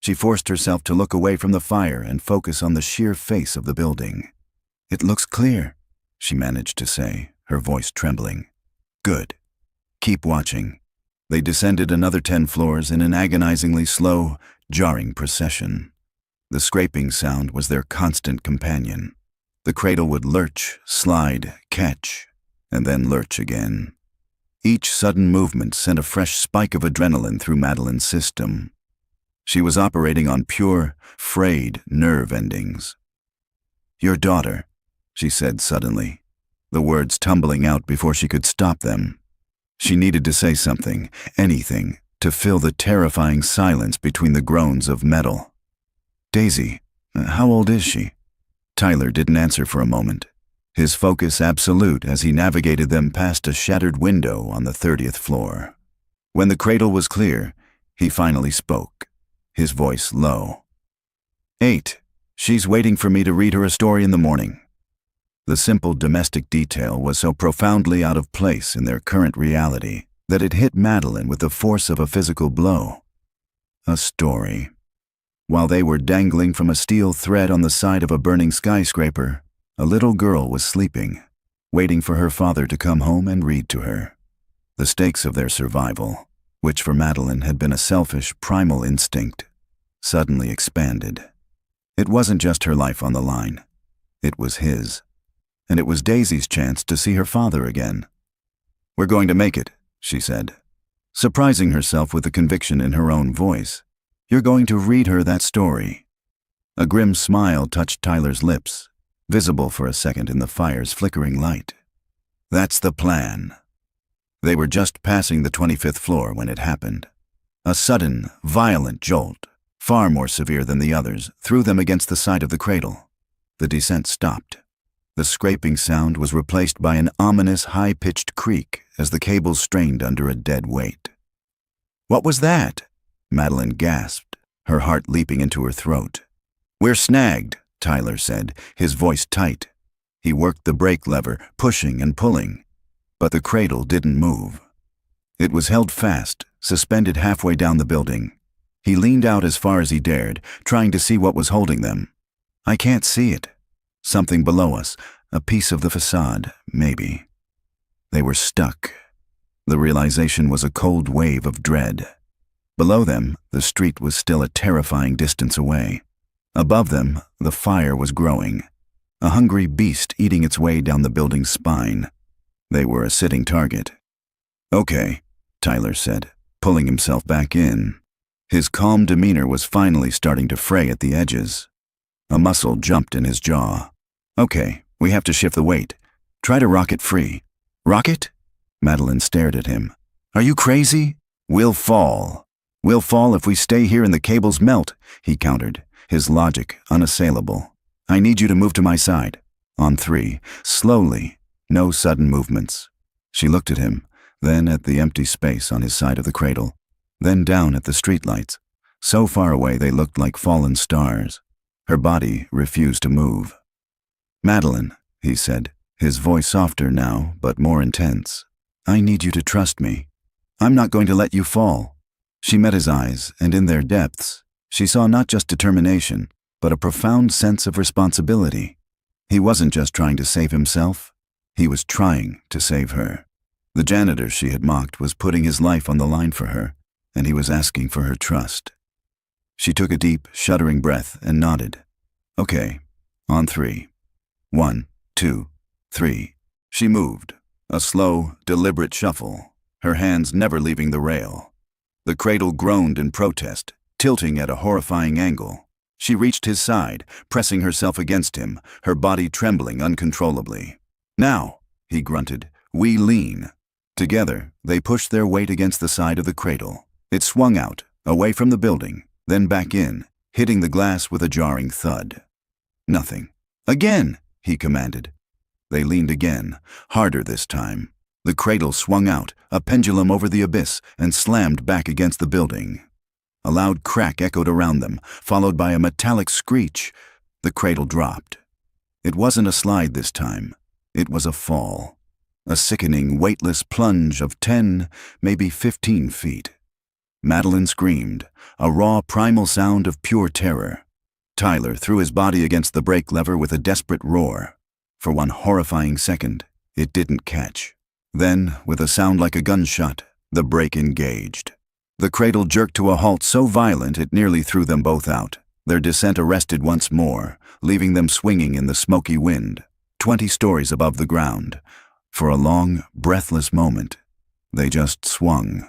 She forced herself to look away from the fire and focus on the sheer face of the building. "It looks clear," she managed to say, her voice trembling. "Good. Keep watching." They descended another 10 floors in an agonizingly slow, jarring procession. The scraping sound was their constant companion. The cradle would lurch, slide, catch, and then lurch again. Each sudden movement sent a fresh spike of adrenaline through Madeline's system. She was operating on pure, frayed nerve endings. "Your daughter," she said suddenly, the words tumbling out before she could stop them. She needed to say something, anything, to fill the terrifying silence between the groans of metal. "Daisy, how old is she?" Tyler didn't answer for a moment, his focus absolute as he navigated them past a shattered window on the 30th floor. When the cradle was clear, he finally spoke, his voice low. 8. She's waiting for me to read her a story in the morning." The simple domestic detail was so profoundly out of place in their current reality that it hit Madeline with the force of a physical blow. A story. While they were dangling from a steel thread on the side of a burning skyscraper, a little girl was sleeping, waiting for her father to come home and read to her. The stakes of their survival, which for Madeline had been a selfish, primal instinct, suddenly expanded. It wasn't just her life on the line. It was his. And it was Daisy's chance to see her father again. "We're going to make it," she said, surprising herself with the conviction in her own voice. "You're going to read her that story." A grim smile touched Tyler's lips, visible for a second in the fire's flickering light. "That's the plan." They were just passing the 25th floor when it happened. A sudden, violent jolt, far more severe than the others, threw them against the side of the cradle. The descent stopped. The scraping sound was replaced by an ominous, high-pitched creak as the cables strained under a dead weight. "What was that?" Madeline gasped, her heart leaping into her throat. "We're snagged," Tyler said, his voice tight. He worked the brake lever, pushing and pulling. But the cradle didn't move. It was held fast, suspended halfway down the building. He leaned out as far as he dared, trying to see what was holding them. "I can't see it. Something below us, a piece of the facade, maybe." They were stuck. The realization was a cold wave of dread. Below them, the street was still a terrifying distance away. Above them, the fire was growing, a hungry beast eating its way down the building's spine. They were a sitting target. "Okay," Tyler said, pulling himself back in. His calm demeanor was finally starting to fray at the edges. A muscle jumped in his jaw. "Okay, we have to shift the weight. Try to rock it free." "Rocket?" Madeline stared at him. "Are you crazy?" "We'll fall. We'll fall if we stay here and the cables melt," he countered, his logic unassailable. "I need you to move to my side. On 3, slowly, no sudden movements." She looked at him, then at the empty space on his side of the cradle, then down at the streetlights. So far away they looked like fallen stars. Her body refused to move. "Madeline," he said, his voice softer now, but more intense. "I need you to trust me. I'm not going to let you fall." She met his eyes, and in their depths, she saw not just determination, but a profound sense of responsibility. He wasn't just trying to save himself. He was trying to save her. The janitor she had mocked was putting his life on the line for her, and he was asking for her trust. She took a deep, shuddering breath and nodded. "Okay, on 3. 1, 2, 3. She moved, a slow, deliberate shuffle, her hands never leaving the rail. The cradle groaned in protest, tilting at a horrifying angle. She reached his side, pressing herself against him, her body trembling uncontrollably. "Now," he grunted, "we lean." Together, they pushed their weight against the side of the cradle. It swung out, away from the building, then back in, hitting the glass with a jarring thud. "Nothing." "Again," he commanded. They leaned again, harder this time. The cradle swung out, a pendulum over the abyss, and slammed back against the building. A loud crack echoed around them, followed by a metallic screech. The cradle dropped. It wasn't a slide this time. It was a fall. A sickening, weightless plunge of 10, maybe 15 feet. Madeline screamed, a raw, primal sound of pure terror. Tyler threw his body against the brake lever with a desperate roar. For one horrifying second, it didn't catch. Then, with a sound like a gunshot, the brake engaged. The cradle jerked to a halt so violent it nearly threw them both out. Their descent arrested once more, leaving them swinging in the smoky wind, 20 stories above the ground. For a long, breathless moment, they just swung,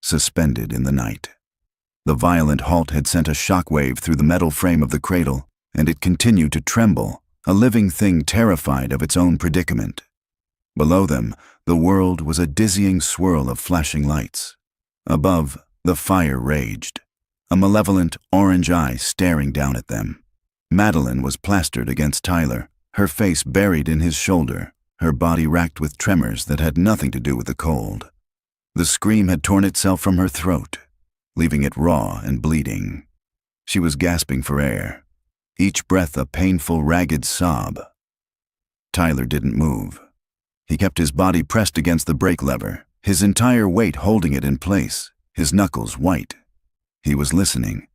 suspended in the night. The violent halt had sent a shockwave through the metal frame of the cradle, and it continued to tremble, a living thing terrified of its own predicament. Below them, the world was a dizzying swirl of flashing lights. Above, the fire raged, a malevolent orange eye staring down at them. Madeline was plastered against Tyler, her face buried in his shoulder, her body racked with tremors that had nothing to do with the cold. The scream had torn itself from her throat, leaving it raw and bleeding. She was gasping for air, each breath a painful, ragged sob. Tyler didn't move. He kept his body pressed against the brake lever, his entire weight holding it in place, his knuckles white. He was listening,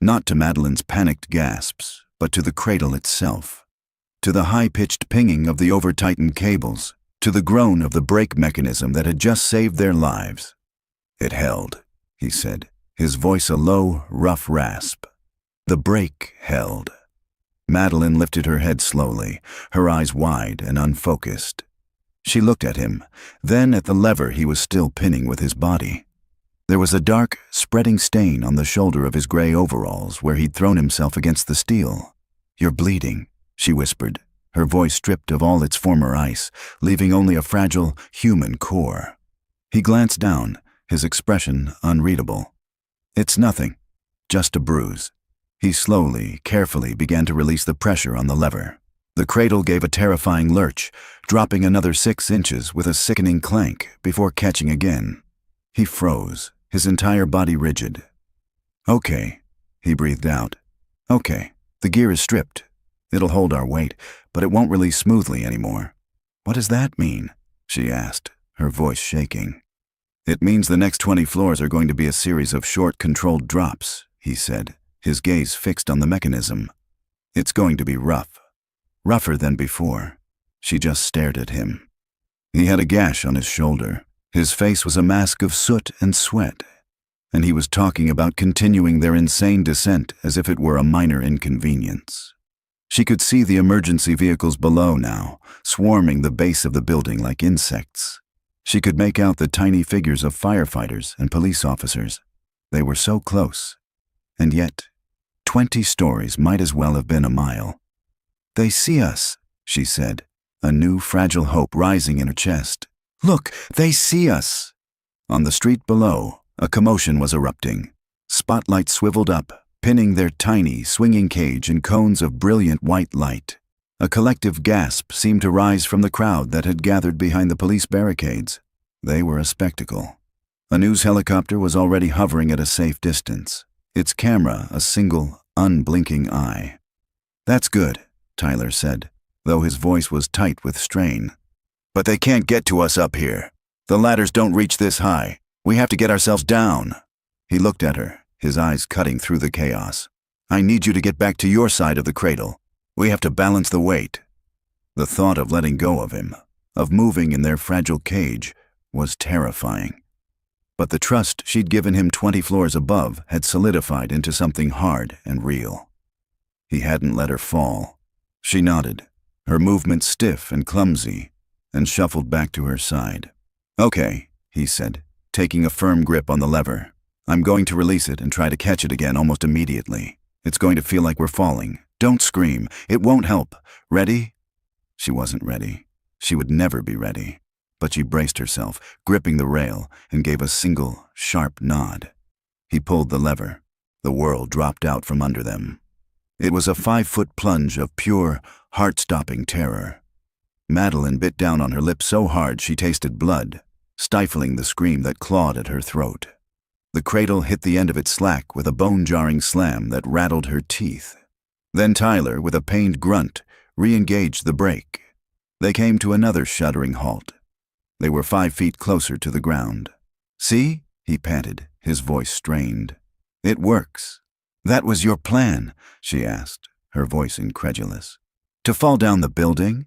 not to Madeline's panicked gasps, but to the cradle itself, to the high-pitched pinging of the over-tightened cables, to the groan of the brake mechanism that had just saved their lives. "It held," he said, his voice a low, rough rasp. The brake held. Madeline lifted her head slowly, her eyes wide and unfocused. She looked at him, then at the lever he was still pinning with his body. There was a dark, spreading stain on the shoulder of his gray overalls where he'd thrown himself against the steel. "You're bleeding," she whispered, her voice stripped of all its former ice, leaving only a fragile, human core. He glanced down, his expression unreadable. "It's nothing, just a bruise." He slowly, carefully began to release the pressure on the lever. The cradle gave a terrifying lurch, dropping another 6 inches with a sickening clank before catching again. He froze, his entire body rigid. "Okay," he breathed out. Okay, the gear is stripped. It'll hold our weight, but it won't release smoothly anymore. What does that mean? She asked, her voice shaking. It means the next 20 floors are going to be a series of short, controlled drops, he said, his gaze fixed on the mechanism. It's going to be rough. Rougher than before. She just stared at him. He had a gash on his shoulder. His face was a mask of soot and sweat. And he was talking about continuing their insane descent as if it were a minor inconvenience. She could see the emergency vehicles below now, swarming the base of the building like insects. She could make out the tiny figures of firefighters and police officers. They were so close. And yet, 20 stories might as well have been a mile. They see us, she said, a new fragile hope rising in her chest. Look, they see us! On the street below, a commotion was erupting. Spotlights swiveled up, pinning their tiny, swinging cage in cones of brilliant white light. A collective gasp seemed to rise from the crowd that had gathered behind the police barricades. They were a spectacle. A news helicopter was already hovering at a safe distance, its camera a single, unblinking eye. That's good, Tyler said, though his voice was tight with strain. But they can't get to us up here. The ladders don't reach this high. We have to get ourselves down. He looked at her, his eyes cutting through the chaos. I need you to get back to your side of the cradle. We have to balance the weight. The thought of letting go of him, of moving in their fragile cage, was terrifying. But the trust she'd given him 20 floors above had solidified into something hard and real. He hadn't let her fall. She nodded, her movements stiff and clumsy, and shuffled back to her side. Okay, he said, taking a firm grip on the lever. I'm going to release it and try to catch it again almost immediately. It's going to feel like we're falling. Don't scream. It won't help. Ready? She wasn't ready. She would never be ready. But she braced herself, gripping the rail, and gave a single, sharp nod. He pulled the lever. The world dropped out from under them. It was a 5-foot plunge of pure, heart-stopping terror. Madeline bit down on her lip so hard she tasted blood, stifling the scream that clawed at her throat. The cradle hit the end of its slack with a bone-jarring slam that rattled her teeth. Then Tyler, with a pained grunt, re-engaged the brake. They came to another shuddering halt. They were 5 feet closer to the ground. See? He panted, his voice strained. It works. That was your plan, she asked, her voice incredulous. To fall down the building?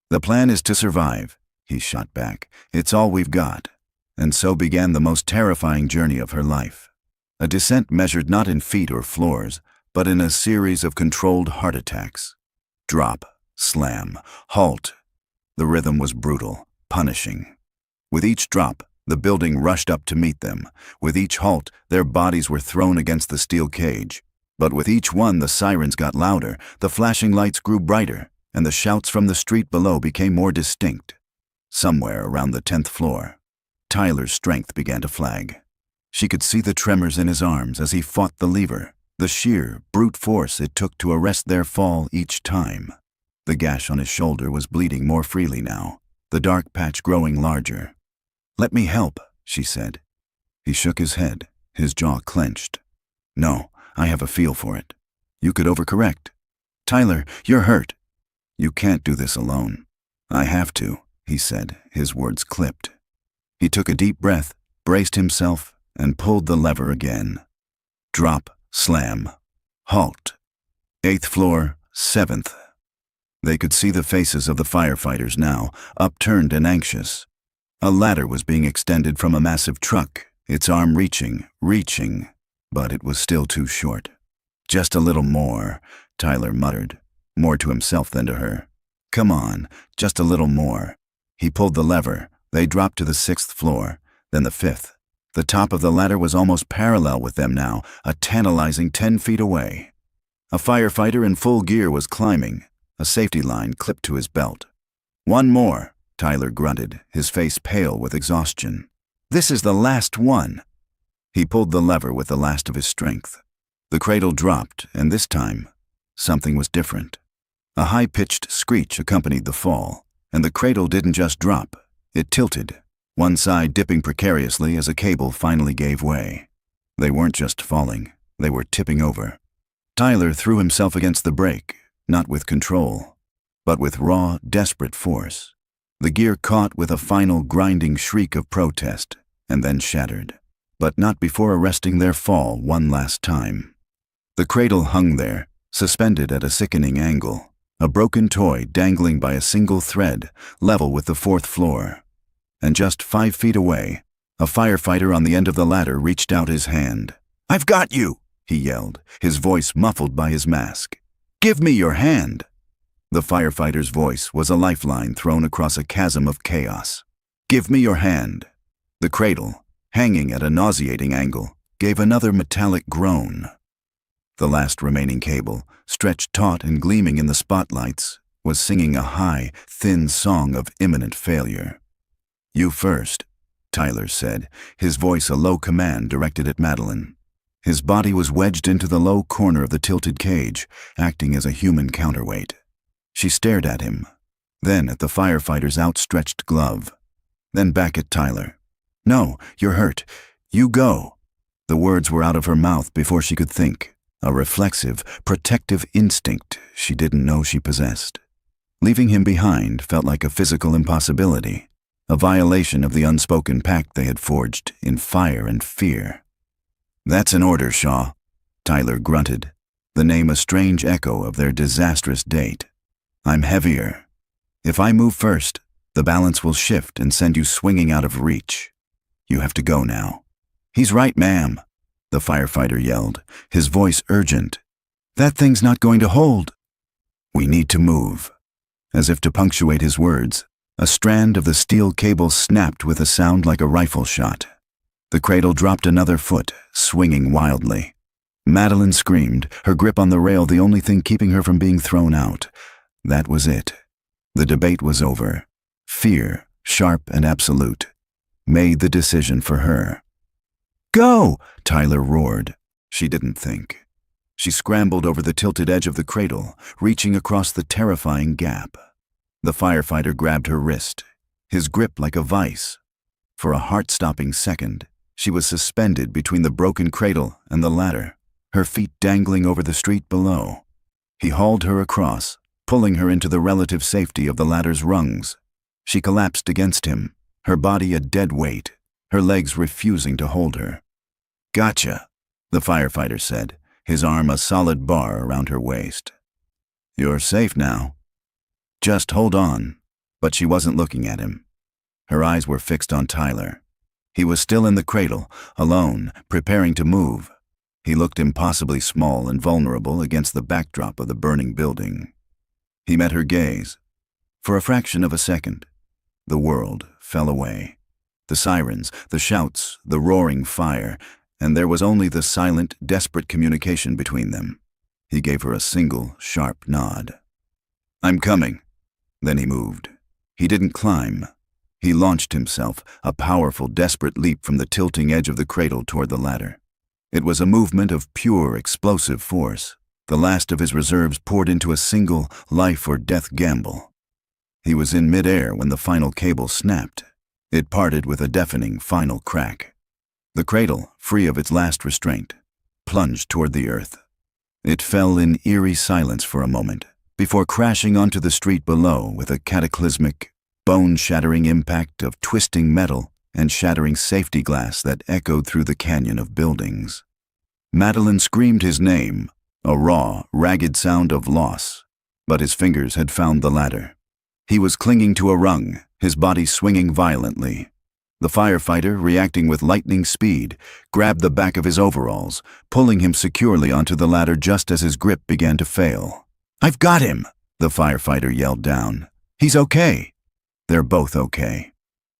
The plan is to survive, he shot back. It's all we've got. And so began the most terrifying journey of her life. A descent measured not in feet or floors, but in a series of controlled heart attacks. Drop, slam, halt. The rhythm was brutal, punishing. With each drop, the building rushed up to meet them. With each halt, their bodies were thrown against the steel cage. But with each one, the sirens got louder, the flashing lights grew brighter, and the shouts from the street below became more distinct. Somewhere around the 10th floor, Tyler's strength began to flag. She could see the tremors in his arms as he fought the lever, the sheer, brute force it took to arrest their fall each time. The gash on his shoulder was bleeding more freely now, the dark patch growing larger. Let me help, she said. He shook his head, his jaw clenched. No, I have a feel for it. You could overcorrect. Tyler, you're hurt. You can't do this alone. I have to, he said, his words clipped. He took a deep breath, braced himself, and pulled the lever again. Drop, slam, halt. 8th floor, 7th. They could see the faces of the firefighters now, upturned and anxious. A ladder was being extended from a massive truck, its arm reaching, but it was still too short. Just a little more, Tyler muttered, more to himself than to her. Come on, just a little more. He pulled the lever. They dropped to the 6th floor, then the 5th. The top of the ladder was almost parallel with them now, a tantalizing 10 feet away. A firefighter in full gear was climbing, a safety line clipped to his belt. One more, Tyler grunted, his face pale with exhaustion. This is the last one. He pulled the lever with the last of his strength. The cradle dropped, and this time, something was different. A high-pitched screech accompanied the fall, and the cradle didn't just drop. It tilted, one side dipping precariously as a cable finally gave way. They weren't just falling, they were tipping over, Tyler threw himself against the brake, not with control, but with raw, desperate force. The gear caught with a final grinding shriek of protest, and then shattered, but not before arresting their fall one last time. The cradle hung there, suspended at a sickening angle, a broken toy dangling by a single thread, level with the fourth floor. And just 5 feet away, a firefighter on the end of the ladder reached out his hand. "I've got you!" he yelled, his voice muffled by his mask. "Give me your hand!" The firefighter's voice was a lifeline thrown across a chasm of chaos. "Give me your hand!" The cradle, hanging at a nauseating angle, gave another metallic groan. The last remaining cable, stretched taut and gleaming in the spotlights, was singing a high, thin song of imminent failure. "You first," Tyler said, his voice a low command directed at Madeline. His body was wedged into the low corner of the tilted cage, acting as a human counterweight. She stared at him, then at the firefighter's outstretched glove, then back at Tyler. "No, you're hurt. You go." The words were out of her mouth before she could think, a reflexive, protective instinct she didn't know she possessed. Leaving him behind felt like a physical impossibility, a violation of the unspoken pact they had forged in fire and fear. "That's an order, Shaw," Tyler grunted, the name a strange echo of their disastrous date. "I'm heavier. If I move first, the balance will shift and send you swinging out of reach. You have to go now." "He's right, ma'am," the firefighter yelled, his voice urgent. "That thing's not going to hold." "We need to move." As if to punctuate his words, a strand of the steel cable snapped with a sound like a rifle shot. The cradle dropped another foot, swinging wildly. Madeline screamed, her grip on the rail the only thing keeping her from being thrown out. That was it. The debate was over. Fear, sharp and absolute, made the decision for her. "Go!" Tyler roared. She didn't think. She scrambled over the tilted edge of the cradle, reaching across the terrifying gap. The firefighter grabbed her wrist, his grip like a vice. For a heart-stopping second, she was suspended between the broken cradle and the ladder, her feet dangling over the street below. He hauled her across, pulling her into the relative safety of the ladder's rungs. She collapsed against him, her body a dead weight, her legs refusing to hold her. "Gotcha," the firefighter said, his arm a solid bar around her waist. "You're safe now. Just hold on." But she wasn't looking at him. Her eyes were fixed on Tyler. He was still in the cradle, alone, preparing to move. He looked impossibly small and vulnerable against the backdrop of the burning building. He met her gaze. For a fraction of a second, the world fell away. The sirens, the shouts, the roaring fire, and there was only the silent, desperate communication between them. He gave her a single, sharp nod. "I'm coming." Then he moved. He didn't climb. He launched himself, a powerful, desperate leap from the tilting edge of the cradle toward the ladder. It was a movement of pure, explosive force. The last of his reserves poured into a single life-or-death gamble. He was in midair when the final cable snapped. It parted with a deafening final crack. The cradle, free of its last restraint, plunged toward the earth. It fell in eerie silence for a moment, before crashing onto the street below with a cataclysmic, bone-shattering impact of twisting metal and shattering safety glass that echoed through the canyon of buildings. Madeline screamed his name, a raw, ragged sound of loss, but his fingers had found the ladder. He was clinging to a rung, his body swinging violently. The firefighter, reacting with lightning speed, grabbed the back of his overalls, pulling him securely onto the ladder just as his grip began to fail. "I've got him!" the firefighter yelled down. "He's okay." They're both okay.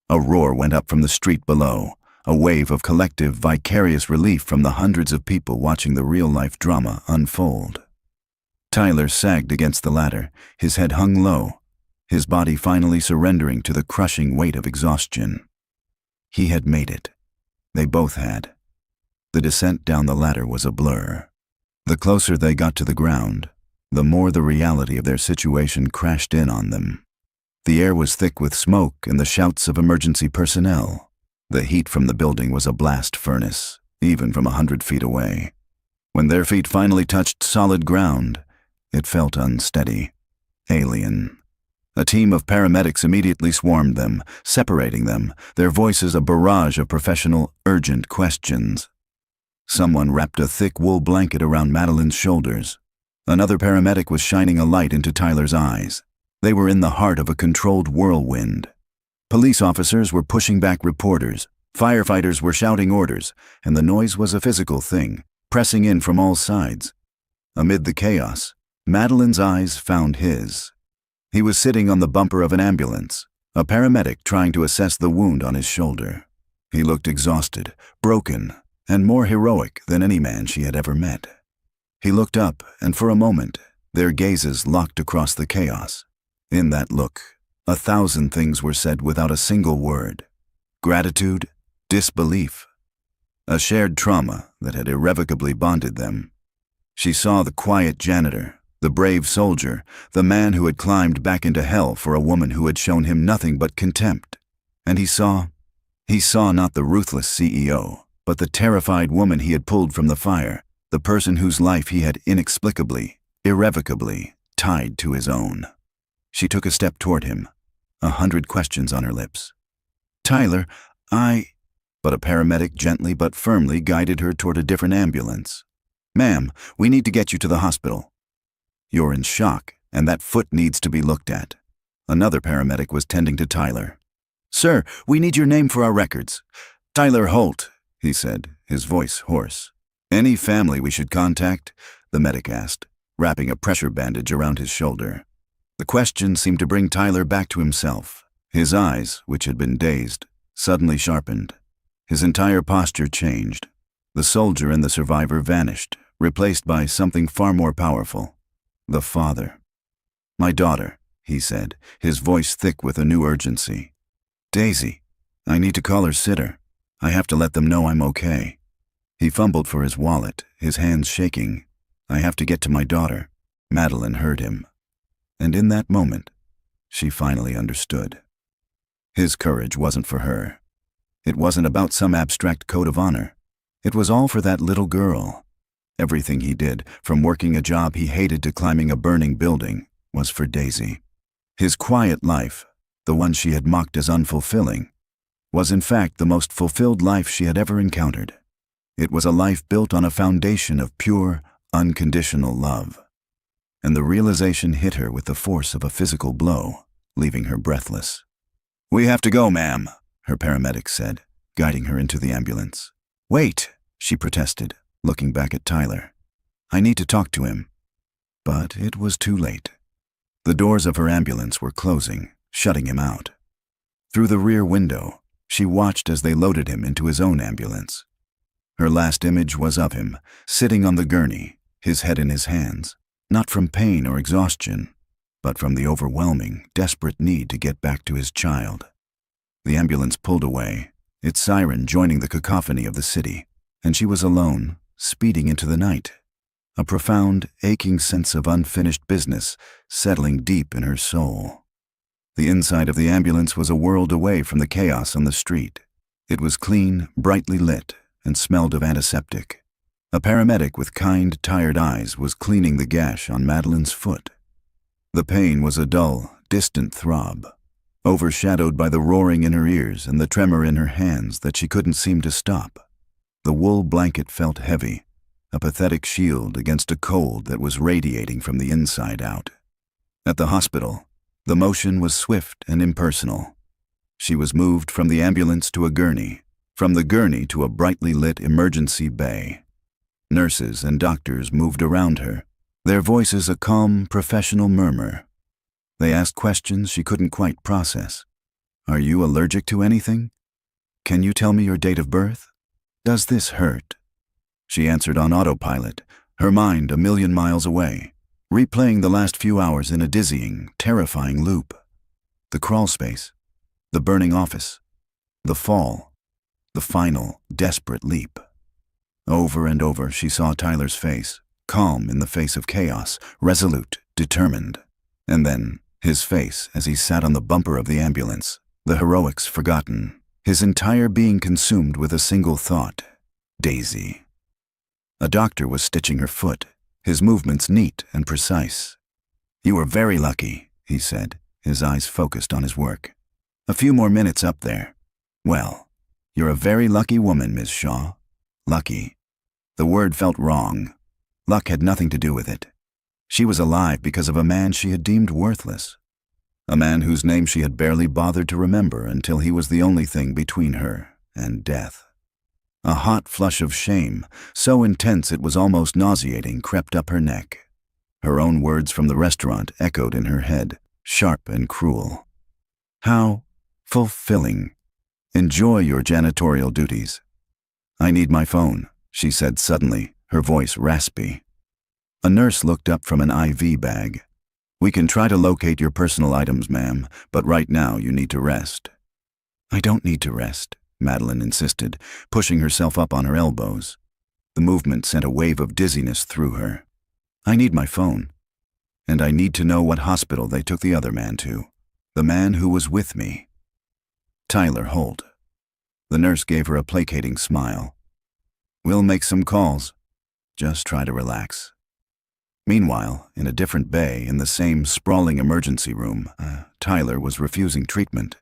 A roar went up from the street below, a wave of collective, vicarious relief from the hundreds of people watching the real-life drama unfold. Tyler sagged against the ladder, his head hung low, his body finally surrendering to the crushing weight of exhaustion. He had made it. They both had. The descent down the ladder was a blur. The closer they got to the ground, the more the reality of their situation crashed in on them. The air was thick with smoke and the shouts of emergency personnel. The heat from the building was a blast furnace, even from 100 feet away. When their feet finally touched solid ground, it felt unsteady, alien. A team of paramedics immediately swarmed them, separating them, their voices a barrage of professional, urgent questions. Someone wrapped a thick wool blanket around Madeline's shoulders. Another paramedic was shining a light into Tyler's eyes. They were in the heart of a controlled whirlwind. Police officers were pushing back reporters, firefighters were shouting orders, and the noise was a physical thing, pressing in from all sides. Amid the chaos, Madeline's eyes found his. He was sitting on the bumper of an ambulance, a paramedic trying to assess the wound on his shoulder. He looked exhausted, broken, and more heroic than any man she had ever met. He looked up, and for a moment, their gazes locked across the chaos. In that look, 1,000 things were said without a single word. Gratitude, disbelief, a shared trauma that had irrevocably bonded them. She saw the quiet janitor, the brave soldier, the man who had climbed back into hell for a woman who had shown him nothing but contempt. And he saw not the ruthless CEO, but the terrified woman he had pulled from the fire, the person whose life he had inexplicably, irrevocably tied to his own. She took a step toward him, 100 questions on her lips. "Tyler, But a paramedic gently but firmly guided her toward a different ambulance. "Ma'am, we need to get you to the hospital. You're in shock, and that foot needs to be looked at." Another paramedic was tending to Tyler. "Sir, we need your name for our records." "Tyler Holt," he said, his voice hoarse. "Any family we should contact?" the medic asked, wrapping a pressure bandage around his shoulder. The question seemed to bring Tyler back to himself. His eyes, which had been dazed, suddenly sharpened. His entire posture changed. The soldier and the survivor vanished, replaced by something far more powerful. The father. "My daughter," he said, his voice thick with a new urgency. "Daisy, I need to call her sitter. I have to let them know I'm okay." He fumbled for his wallet, his hands shaking. "I have to get to my daughter." Madeline heard him. And in that moment, she finally understood. His courage wasn't for her. It wasn't about some abstract code of honor. It was all for that little girl. Everything he did, from working a job he hated to climbing a burning building, was for Daisy. His quiet life, the one she had mocked as unfulfilling, was in fact the most fulfilled life she had ever encountered. It was a life built on a foundation of pure, unconditional love. And the realization hit her with the force of a physical blow, leaving her breathless. "We have to go, ma'am," her paramedic said, guiding her into the ambulance. "Wait," she protested, looking back at Tyler. "I need to talk to him." But it was too late. The doors of her ambulance were closing, shutting him out. Through the rear window, she watched as they loaded him into his own ambulance. Her last image was of him, sitting on the gurney, his head in his hands, not from pain or exhaustion, but from the overwhelming, desperate need to get back to his child. The ambulance pulled away, its siren joining the cacophony of the city, and she was alone, speeding into the night. A profound, aching sense of unfinished business settling deep in her soul. The inside of the ambulance was a world away from the chaos on the street. It was clean, brightly lit, and smelled of antiseptic. A paramedic with kind, tired eyes was cleaning the gash on Madeline's foot. The pain was a dull, distant throb, overshadowed by the roaring in her ears and the tremor in her hands that she couldn't seem to stop. The wool blanket felt heavy, a pathetic shield against a cold that was radiating from the inside out. At the hospital, the motion was swift and impersonal. She was moved from the ambulance to a gurney, from the gurney to a brightly lit emergency bay. Nurses and doctors moved around her, their voices a calm, professional murmur. They asked questions she couldn't quite process. "Are you allergic to anything? Can you tell me your date of birth? Does this hurt?" She answered on autopilot, her mind a million miles away, replaying the last few hours in a dizzying, terrifying loop. The crawl space, the burning office, the fall, the final, desperate leap. Over and over she saw Tyler's face, calm in the face of chaos, resolute, determined. And then his face as he sat on the bumper of the ambulance, the heroics forgotten, his entire being consumed with a single thought: Daisy. A doctor was stitching her foot, his movements neat and precise. "You were very lucky," he said, his eyes focused on his work. "A few more minutes up there. Well, you're a very lucky woman, Miss Shaw. Lucky." The word felt wrong. Luck had nothing to do with it. She was alive because of a man she had deemed worthless. A man whose name she had barely bothered to remember until he was the only thing between her and death. A hot flush of shame, so intense it was almost nauseating, crept up her neck. Her own words from the restaurant echoed in her head, sharp and cruel. "How fulfilling. Enjoy your janitorial duties." "I need my phone," she said suddenly, her voice raspy. A nurse looked up from an IV bag. "We can try to locate your personal items, ma'am, but right now you need to rest." "I don't need to rest," Madeline insisted, pushing herself up on her elbows. The movement sent a wave of dizziness through her. "I need my phone. And I need to know what hospital they took the other man to. The man who was with me." "Tyler Holt." The nurse gave her a placating smile. "We'll make some calls. Just try to relax." Meanwhile, in a different bay, in the same sprawling emergency room, Tyler was refusing treatment.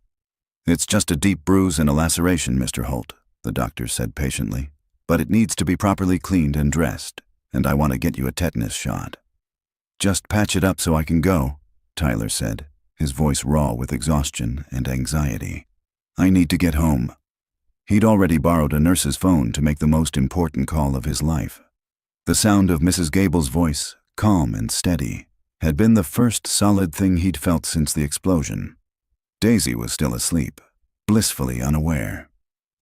"It's just a deep bruise and a laceration, Mr. Holt," the doctor said patiently. "But it needs to be properly cleaned and dressed, and I want to get you a tetanus shot." "Just patch it up so I can go," Tyler said, his voice raw with exhaustion and anxiety. "I need to get home." He'd already borrowed a nurse's phone to make the most important call of his life. The sound of Mrs. Gable's voice, calm and steady, had been the first solid thing he'd felt since the explosion. Daisy was still asleep, blissfully unaware.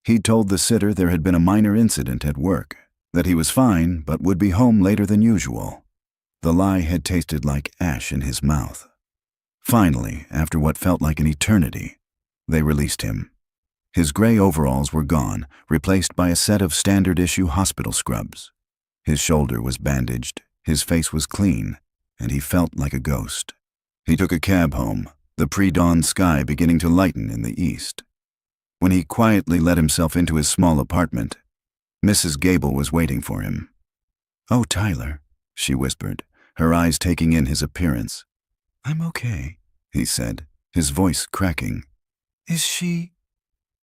He'd told the sitter there had been a minor incident at work, that he was fine but would be home later than usual. The lie had tasted like ash in his mouth. Finally, after what felt like an eternity, they released him. His gray overalls were gone, replaced by a set of standard-issue hospital scrubs. His shoulder was bandaged, his face was clean, and he felt like a ghost. He took a cab home, the pre-dawn sky beginning to lighten in the east. When he quietly let himself into his small apartment, Mrs. Gable was waiting for him. "Oh, Tyler," she whispered, her eyes taking in his appearance. "I'm okay," he said, his voice cracking. "Is she—"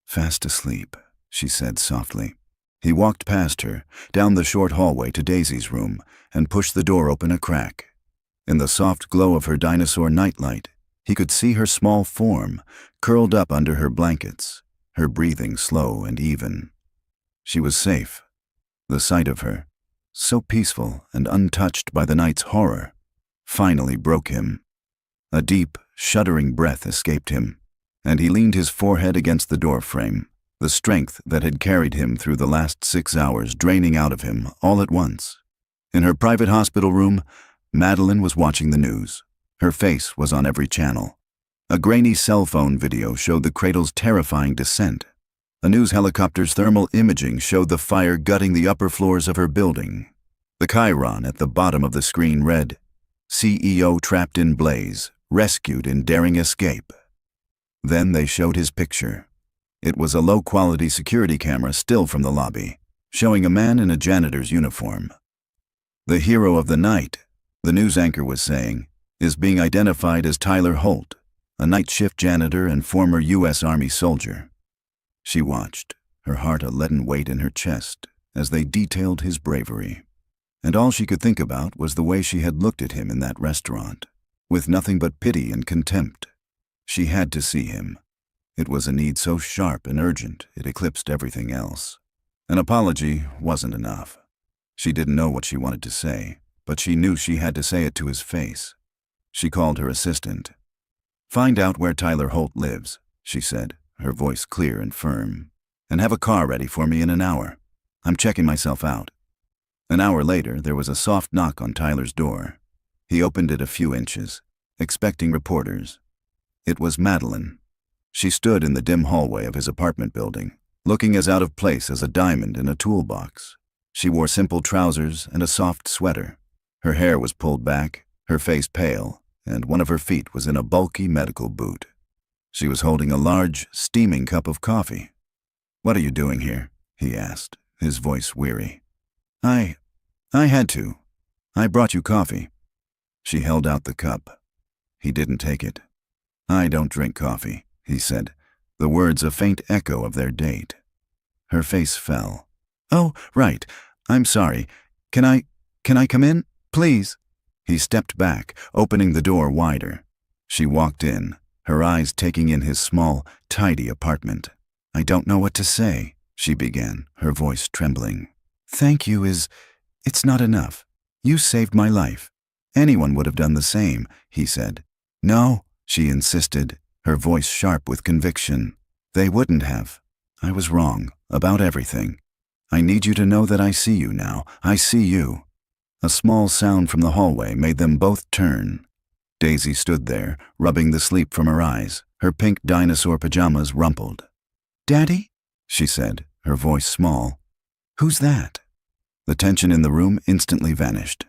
"Fast asleep," she said softly. He walked past her, down the short hallway to Daisy's room, and pushed the door open a crack. In the soft glow of her dinosaur nightlight, he could see her small form, curled up under her blankets, her breathing slow and even. She was safe. The sight of her, so peaceful and untouched by the night's horror, finally broke him. A deep, shuddering breath escaped him, and he leaned his forehead against the doorframe, the strength that had carried him through the last 6 hours draining out of him all at once. In her private hospital room, Madeline was watching the news. Her face was on every channel. A grainy cell phone video showed the cradle's terrifying descent. A news helicopter's thermal imaging showed the fire gutting the upper floors of her building. The chyron at the bottom of the screen read, "CEO trapped in blaze, rescued in daring escape." Then they showed his picture. It was a low-quality security camera still from the lobby, showing a man in a janitor's uniform. "The hero of the night," the news anchor was saying, "is being identified as Tyler Holt, a night shift janitor and former U.S. Army soldier." She watched, her heart a leaden weight in her chest, as they detailed his bravery. And all she could think about was the way she had looked at him in that restaurant, with nothing but pity and contempt. She had to see him. It was a need so sharp and urgent it eclipsed everything else. An apology wasn't enough. She didn't know what she wanted to say, but she knew she had to say it to his face. She called her assistant. "Find out where Tyler Holt lives," she said, her voice clear and firm, "and have a car ready for me in an hour. I'm checking myself out." An hour later, there was a soft knock on Tyler's door. He opened it a few inches, expecting reporters. It was Madeline. She stood in the dim hallway of his apartment building, looking as out of place as a diamond in a toolbox. She wore simple trousers and a soft sweater. Her hair was pulled back, her face pale, and one of her feet was in a bulky medical boot. She was holding a large, steaming cup of coffee. "What are you doing here?" he asked, his voice weary. I had to. I brought you coffee. She held out the cup. He didn't take it. I don't drink coffee, he said, the words a faint echo of their date. Her face fell. Oh, right. I'm sorry. Can I come in, please? He stepped back, opening the door wider. She walked in, her eyes taking in his small, tidy apartment. I don't know what to say, she began, her voice trembling. Thank you it's not enough. You saved my life. Anyone would have done the same, he said. No, she insisted, her voice sharp with conviction. They wouldn't have. I was wrong about everything. I need you to know that I see you now. I see you. A small sound from the hallway made them both turn. Daisy stood there, rubbing the sleep from her eyes, her pink dinosaur pajamas rumpled. Daddy? She said, her voice small. Who's that? The tension in the room instantly vanished.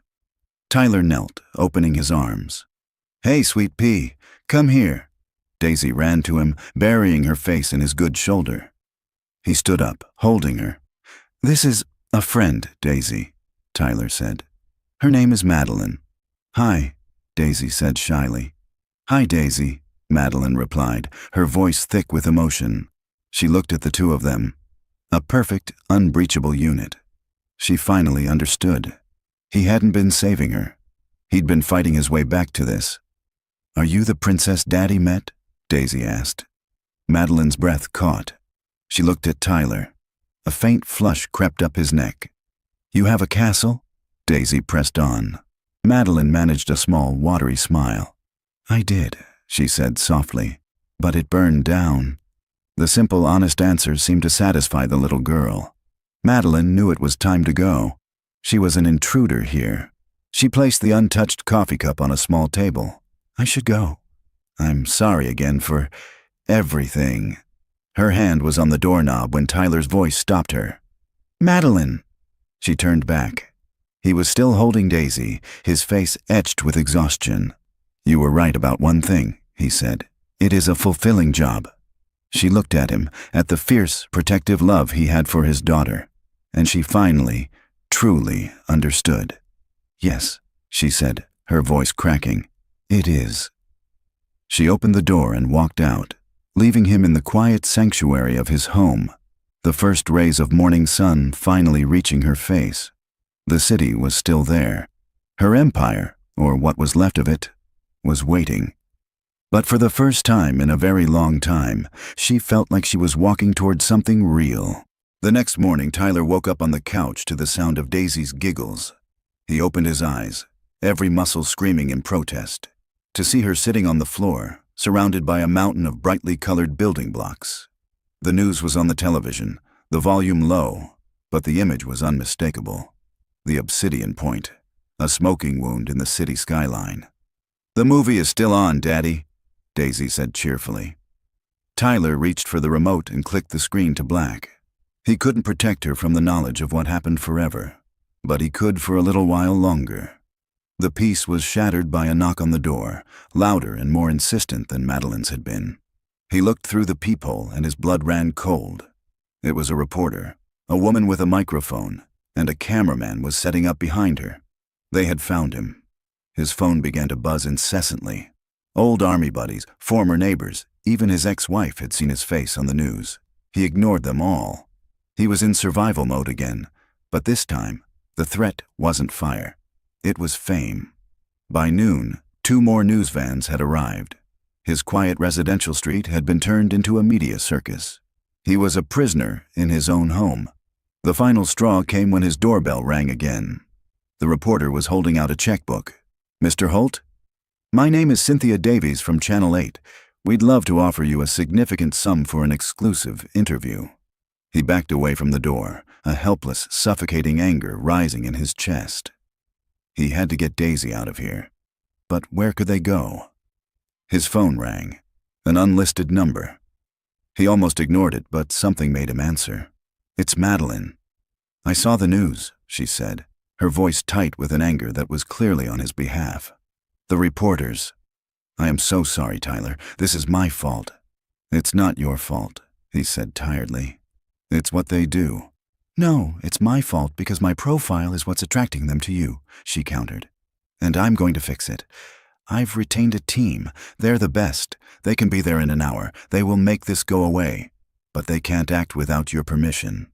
Tyler knelt, opening his arms. Hey, sweet pea, come here. Daisy ran to him, burying her face in his good shoulder. He stood up, holding her. This is a friend, Daisy, Tyler said. Her name is Madeline. Hi, Daisy said shyly. Hi, Daisy, Madeline replied, her voice thick with emotion. She looked at the two of them. A perfect, unbreachable unit. She finally understood. He hadn't been saving her. He'd been fighting his way back to this. Are you the princess Daddy met? Daisy asked. Madeline's breath caught. She looked at Tyler. A faint flush crept up his neck. You have a castle? Daisy pressed on. Madeline managed a small, watery smile. I did, she said softly, but it burned down. The simple, honest answer seemed to satisfy the little girl. Madeline knew it was time to go. She was an intruder here. She placed the untouched coffee cup on a small table. I should go. I'm sorry again for everything. Her hand was on the doorknob when Tyler's voice stopped her. Madeline! She turned back. He was still holding Daisy, his face etched with exhaustion. You were right about one thing, he said. It is a fulfilling job. She looked at him, at the fierce, protective love he had for his daughter, and she finally, truly understood. Yes, she said, her voice cracking. It is. She opened the door and walked out, leaving him in the quiet sanctuary of his home, the first rays of morning sun finally reaching her face. The city was still there. Her empire, or what was left of it, was waiting. But for the first time in a very long time, she felt like she was walking toward something real. The next morning, Tyler woke up on the couch to the sound of Daisy's giggles. He opened his eyes, every muscle screaming in protest, to see her sitting on the floor, surrounded by a mountain of brightly colored building blocks. The news was on the television, the volume low, but the image was unmistakable. The Obsidian Point, a smoking wound in the city skyline. The movie is still on, Daddy, Daisy said cheerfully. Tyler reached for the remote and clicked the screen to black. He couldn't protect her from the knowledge of what happened forever, but he could for a little while longer. The peace was shattered by a knock on the door, louder and more insistent than Madeline's had been. He looked through the peephole and his blood ran cold. It was a reporter, a woman with a microphone, and a cameraman was setting up behind her. They had found him. His phone began to buzz incessantly. Old army buddies, former neighbors, even his ex-wife had seen his face on the news. He ignored them all. He was in survival mode again, but this time, the threat wasn't fire. It was fame. By noon, 2 more news vans had arrived. His quiet residential street had been turned into a media circus. He was a prisoner in his own home. The final straw came when his doorbell rang again. The reporter was holding out a checkbook. Mr. Holt? My name is Cynthia Davies from Channel 8. We'd love to offer you a significant sum for an exclusive interview. He backed away from the door, a helpless, suffocating anger rising in his chest. He had to get Daisy out of here. But where could they go? His phone rang, an unlisted number. He almost ignored it, but something made him answer. It's Madeline. I saw the news, she said, her voice tight with an anger that was clearly on his behalf. The reporters. I am so sorry, Tyler. This is my fault. It's not your fault, he said tiredly. It's what they do. No, it's my fault because my profile is what's attracting them to you, she countered. And I'm going to fix it. I've retained a team. They're the best. They can be there in an hour. They will make this go away. But they can't act without your permission.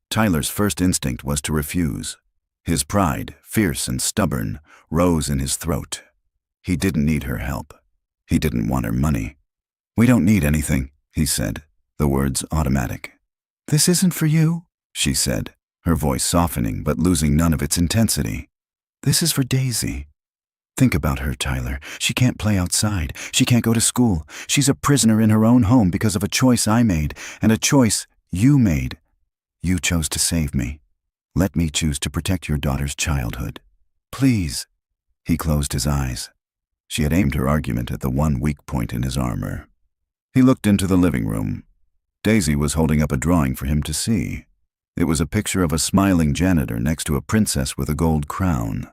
Tyler's first instinct was to refuse. His pride, fierce and stubborn, rose in his throat. He didn't need her help. He didn't want her money. We don't need anything, he said, the words automatic. This isn't for you, she said, her voice softening but losing none of its intensity. This is for Daisy. Think about her, Tyler. She can't play outside. She can't go to school. She's a prisoner in her own home because of a choice I made, and a choice you made. You chose to save me. Let me choose to protect your daughter's childhood. Please. He closed his eyes. She had aimed her argument at the one weak point in his armor. He looked into the living room. Daisy was holding up a drawing for him to see. It was a picture of a smiling janitor next to a princess with a gold crown.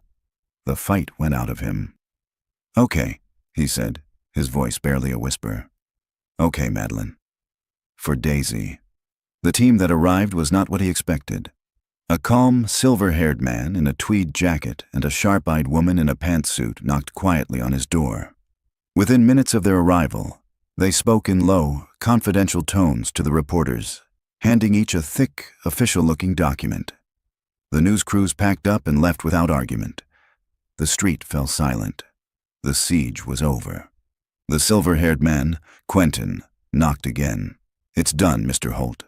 The fight went out of him. Okay, he said, his voice barely a whisper. Okay, Madeline. For Daisy. The team that arrived was not what he expected. A calm, silver-haired man in a tweed jacket and a sharp-eyed woman in a pantsuit knocked quietly on his door. Within minutes of their arrival, they spoke in low, confidential tones to the reporters, handing each a thick, official-looking document. The news crews packed up and left without argument. The street fell silent. The siege was over. The silver-haired man, Quentin, knocked again. It's done, Mr. Holt.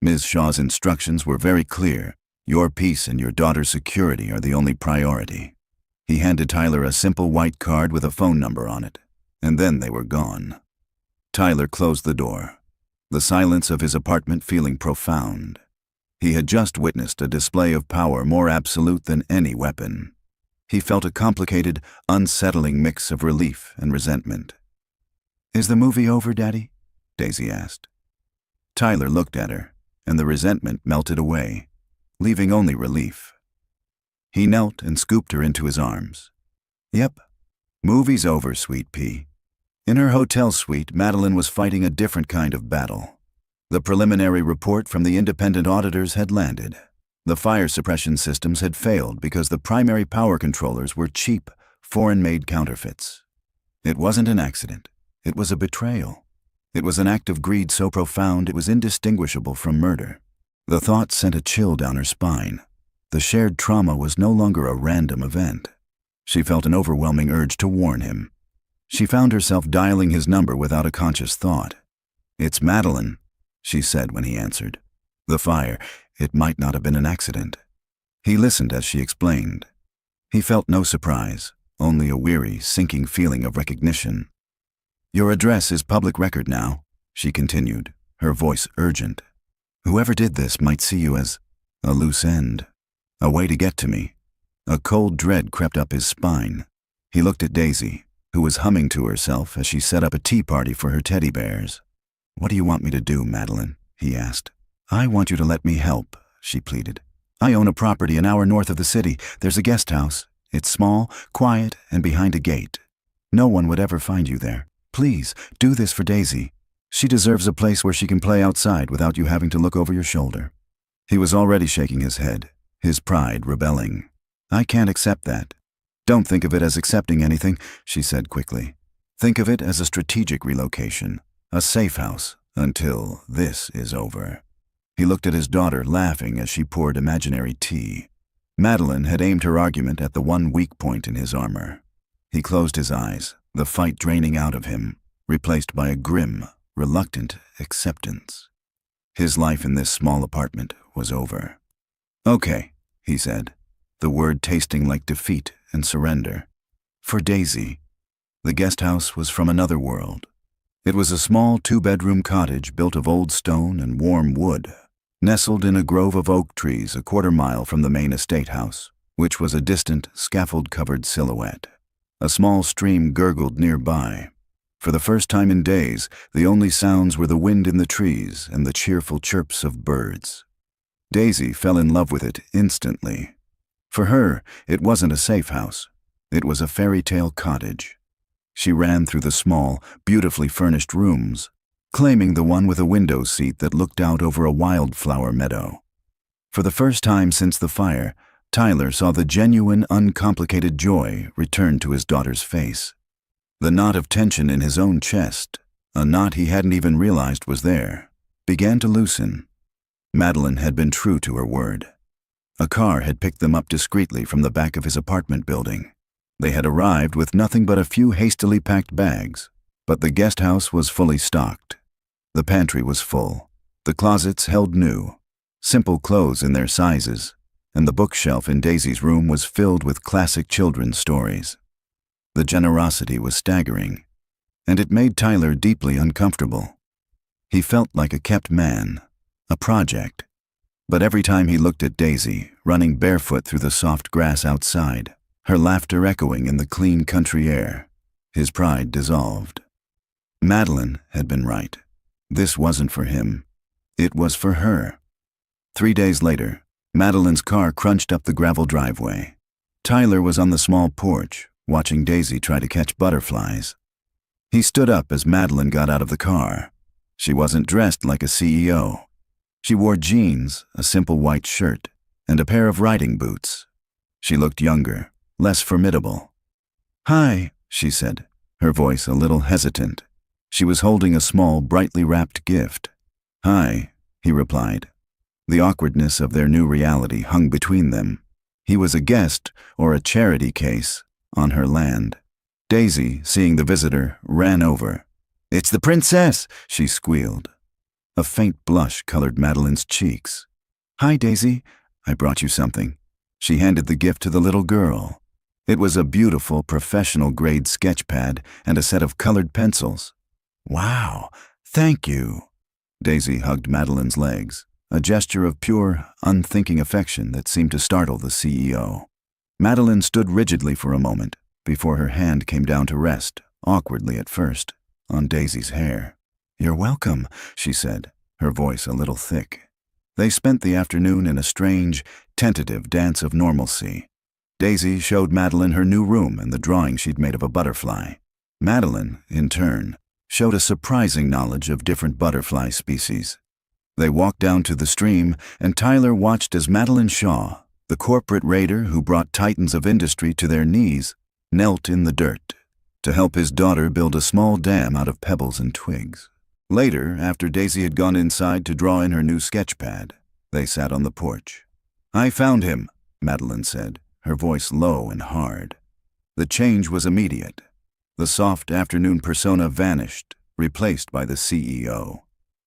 Ms. Shaw's instructions were very clear. Your peace and your daughter's security are the only priority. He handed Tyler a simple white card with a phone number on it, and then they were gone. Tyler closed the door, the silence of his apartment feeling profound. He had just witnessed a display of power more absolute than any weapon. He felt a complicated, unsettling mix of relief and resentment. Is the movie over, Daddy? Daisy asked. Tyler looked at her, and the resentment melted away, leaving only relief. He knelt and scooped her into his arms. Yep, movie's over, sweet pea. In her hotel suite, Madeline was fighting a different kind of battle. The preliminary report from the independent auditors had landed. The fire suppression systems had failed because the primary power controllers were cheap, foreign-made counterfeits. It wasn't an accident. It was a betrayal. It was an act of greed so profound it was indistinguishable from murder. The thought sent a chill down her spine. The shared trauma was no longer a random event. She felt an overwhelming urge to warn him. She found herself dialing his number without a conscious thought. It's Madeline, she said when he answered. The fire, it might not have been an accident. He listened as she explained. He felt no surprise, only a weary, sinking feeling of recognition. Your address is public record now, she continued, her voice urgent. Whoever did this might see you as a loose end, a way to get to me. A cold dread crept up his spine. He looked at Daisy, who was humming to herself as she set up a tea party for her teddy bears. What do you want me to do, Madeline? He asked. I want you to let me help, she pleaded. I own a property an hour north of the city. There's a guest house. It's small, quiet, and behind a gate. No one would ever find you there. Please, do this for Daisy. She deserves a place where she can play outside without you having to look over your shoulder. He was already shaking his head, his pride rebelling. I can't accept that. Don't think of it as accepting anything, she said quickly. Think of it as a strategic relocation, a safe house, until this is over. He looked at his daughter, laughing as she poured imaginary tea. Madeline had aimed her argument at the one weak point in his armor. He closed his eyes, the fight draining out of him, replaced by a grim, reluctant acceptance. His life in this small apartment was over. Okay, he said, the word tasting like defeat and surrender. For Daisy. The guest house was from another world. It was a small two-bedroom cottage built of old stone and warm wood, nestled in a grove of oak trees a quarter-mile from the main estate house, which was a distant, scaffold-covered silhouette. A small stream gurgled nearby. For the first time in days, the only sounds were the wind in the trees and the cheerful chirps of birds. Daisy fell in love with it instantly. For her, it wasn't a safe house. It was a fairy tale cottage. She ran through the small, beautifully furnished rooms, claiming the one with a window seat that looked out over a wildflower meadow. For the first time since the fire, Tyler saw the genuine, uncomplicated joy return to his daughter's face. The knot of tension in his own chest, a knot he hadn't even realized was there, began to loosen. Madeline had been true to her word. A car had picked them up discreetly from the back of his apartment building. They had arrived with nothing but a few hastily packed bags, but the guest house was fully stocked. The pantry was full. The closets held new, simple clothes in their sizes, and the bookshelf in Daisy's room was filled with classic children's stories. The generosity was staggering, and it made Tyler deeply uncomfortable. He felt like a kept man, a project. But every time he looked at Daisy, running barefoot through the soft grass outside, her laughter echoing in the clean country air, his pride dissolved. Madeline had been right. This wasn't for him. It was for her. 3 days later, Madeline's car crunched up the gravel driveway. Tyler was on the small porch, watching Daisy try to catch butterflies. He stood up as Madeline got out of the car. She wasn't dressed like a CEO. She wore jeans, a simple white shirt, and a pair of riding boots. She looked younger, less formidable. "Hi," she said, her voice a little hesitant. She was holding a small, brightly wrapped gift. "Hi," he replied. The awkwardness of their new reality hung between them. He was a guest, or a charity case, on her land. Daisy, seeing the visitor, ran over. "It's the princess!" she squealed. A faint blush colored Madeline's cheeks. "Hi, Daisy. I brought you something." She handed the gift to the little girl. It was a beautiful, professional-grade sketch pad and a set of colored pencils. "Wow, thank you." Daisy hugged Madeline's legs, a gesture of pure, unthinking affection that seemed to startle the CEO. Madeline stood rigidly for a moment before her hand came down to rest, awkwardly at first, on Daisy's hair. "You're welcome," she said, her voice a little thick. They spent the afternoon in a strange, tentative dance of normalcy. Daisy showed Madeline her new room and the drawing she'd made of a butterfly. Madeline, in turn, showed a surprising knowledge of different butterfly species. They walked down to the stream, and Tyler watched as Madeline Shaw, the corporate raider who brought titans of industry to their knees, knelt in the dirt to help his daughter build a small dam out of pebbles and twigs. Later, after Daisy had gone inside to draw in her new sketch pad, they sat on the porch. "I found him," Madeline said, her voice low and hard. The change was immediate. The soft afternoon persona vanished, replaced by the CEO.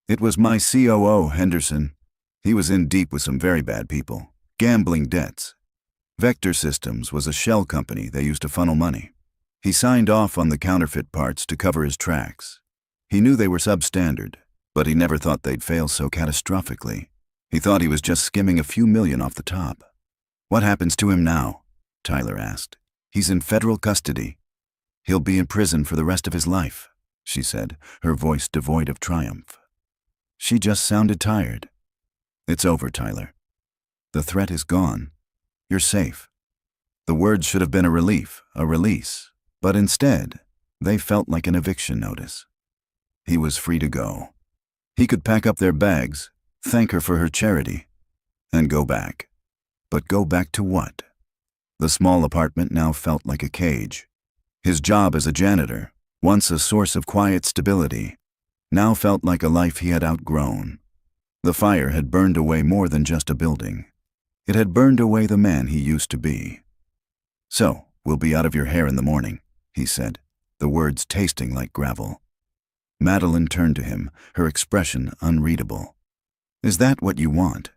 "It was my COO, Henderson. He was in deep with some very bad people. Gambling debts. Vector Systems was a shell company they used to funnel money. He signed off on the counterfeit parts to cover his tracks. He knew they were substandard, but he never thought they'd fail so catastrophically. He thought he was just skimming a few million off the top." "What happens to him now?" Tyler asked. "He's in federal custody. He'll be in prison for the rest of his life," she said, her voice devoid of triumph. She just sounded tired. "It's over, Tyler. The threat is gone. You're safe." The words should have been a relief, a release, but instead, they felt like an eviction notice. He was free to go. He could pack up their bags, thank her for her charity, and go back. But go back to what? The small apartment now felt like a cage. His job as a janitor, once a source of quiet stability, now felt like a life he had outgrown. The fire had burned away more than just a building. It had burned away the man he used to be. "So, we'll be out of your hair in the morning," he said, the words tasting like gravel. Madeline turned to him, her expression unreadable. "Is that what you want?"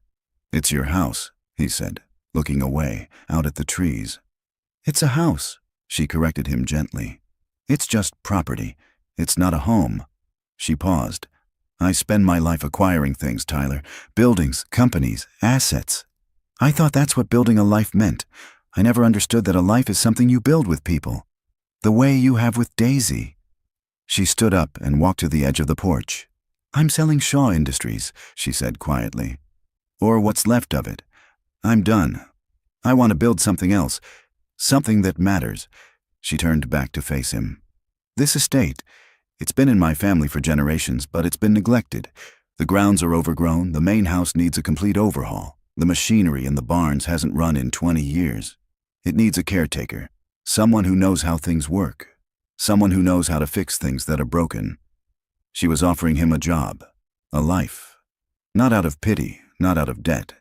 "It's your house," he said, looking away, out at the trees. "It's a house," she corrected him gently. "It's just property. It's not a home." She paused. "I spend my life acquiring things, Tyler. Buildings, companies, assets. I thought that's what building a life meant. I never understood that a life is something you build with people. The way you have with Daisy." She stood up and walked to the edge of the porch. "I'm selling Shaw Industries," she said quietly. "Or what's left of it. I'm done. I want to build something else. Something that matters." She turned back to face him. "This estate, it's been in my family for generations, but it's been neglected. The grounds are overgrown, the main house needs a complete overhaul. The machinery in the barns hasn't run in 20 years. It needs a caretaker, someone who knows how things work, someone who knows how to fix things that are broken. She was offering him a job, a life. Not out of pity, not out of debt,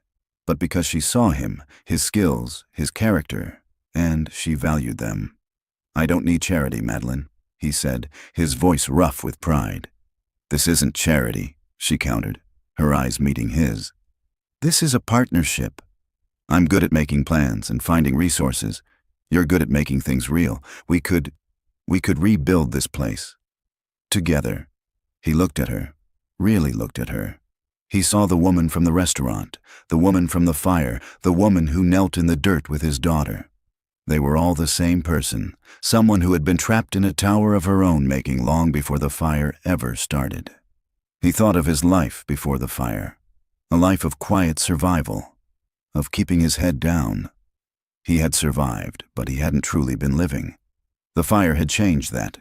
but because she saw him, his skills, his character, and she valued them. "I don't need charity, Madeline," he said, his voice rough with pride. "This isn't charity," she countered, her eyes meeting his. "This is a partnership. I'm good at making plans and finding resources. You're good at making things real. We could rebuild this place. Together." He looked at her, really looked at her. He saw the woman from the restaurant, the woman from the fire, the woman who knelt in the dirt with his daughter. They were all the same person, someone who had been trapped in a tower of her own making long before the fire ever started. He thought of his life before the fire, a life of quiet survival, of keeping his head down. He had survived, but he hadn't truly been living. The fire had changed that.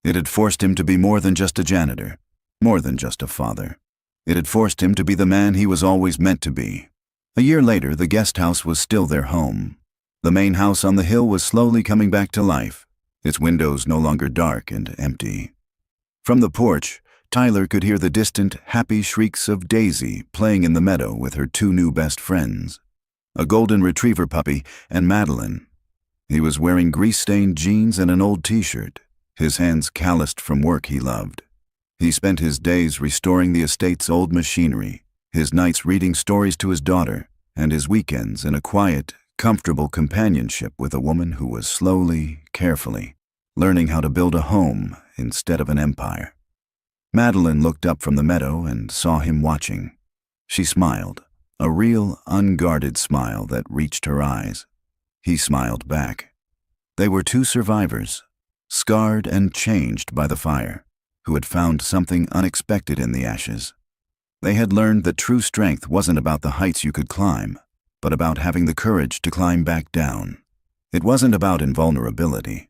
It had forced him to be more than just a janitor, more than just a father. It had forced him to be the man he was always meant to be. A year later, the guest house was still their home. The main house on the hill was slowly coming back to life, its windows no longer dark and empty. From the porch, Tyler could hear the distant, happy shrieks of Daisy playing in the meadow with her two new best friends, a golden retriever puppy and Madeline. He was wearing grease-stained jeans and an old t-shirt, his hands calloused from work he loved. He spent his days restoring the estate's old machinery, his nights reading stories to his daughter, and his weekends in a quiet, comfortable companionship with a woman who was slowly, carefully, learning how to build a home instead of an empire. Madeline looked up from the meadow and saw him watching. She smiled, a real, unguarded smile that reached her eyes. He smiled back. They were two survivors, scarred and changed by the fire, who had found something unexpected in the ashes. They had learned that true strength wasn't about the heights you could climb, but about having the courage to climb back down. It wasn't about invulnerability.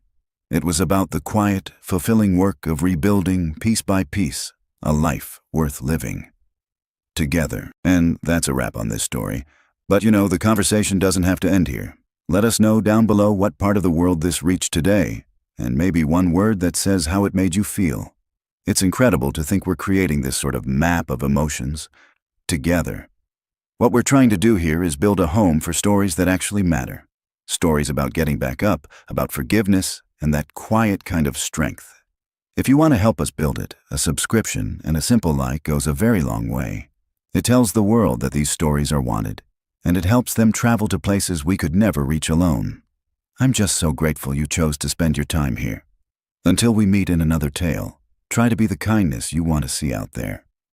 It was about the quiet, fulfilling work of rebuilding, piece by piece, a life worth living. Together. And that's a wrap on this story. But the conversation doesn't have to end here. Let us know down below what part of the world this reached today, and maybe one word that says how it made you feel. It's incredible to think we're creating this sort of map of emotions together. What we're trying to do here is build a home for stories that actually matter. Stories about getting back up, about forgiveness, and that quiet kind of strength. If you want to help us build it, a subscription and a simple like goes a very long way. It tells the world that these stories are wanted, and it helps them travel to places we could never reach alone. I'm just so grateful you chose to spend your time here. Until we meet in another tale, try to be the kindness you want to see out there.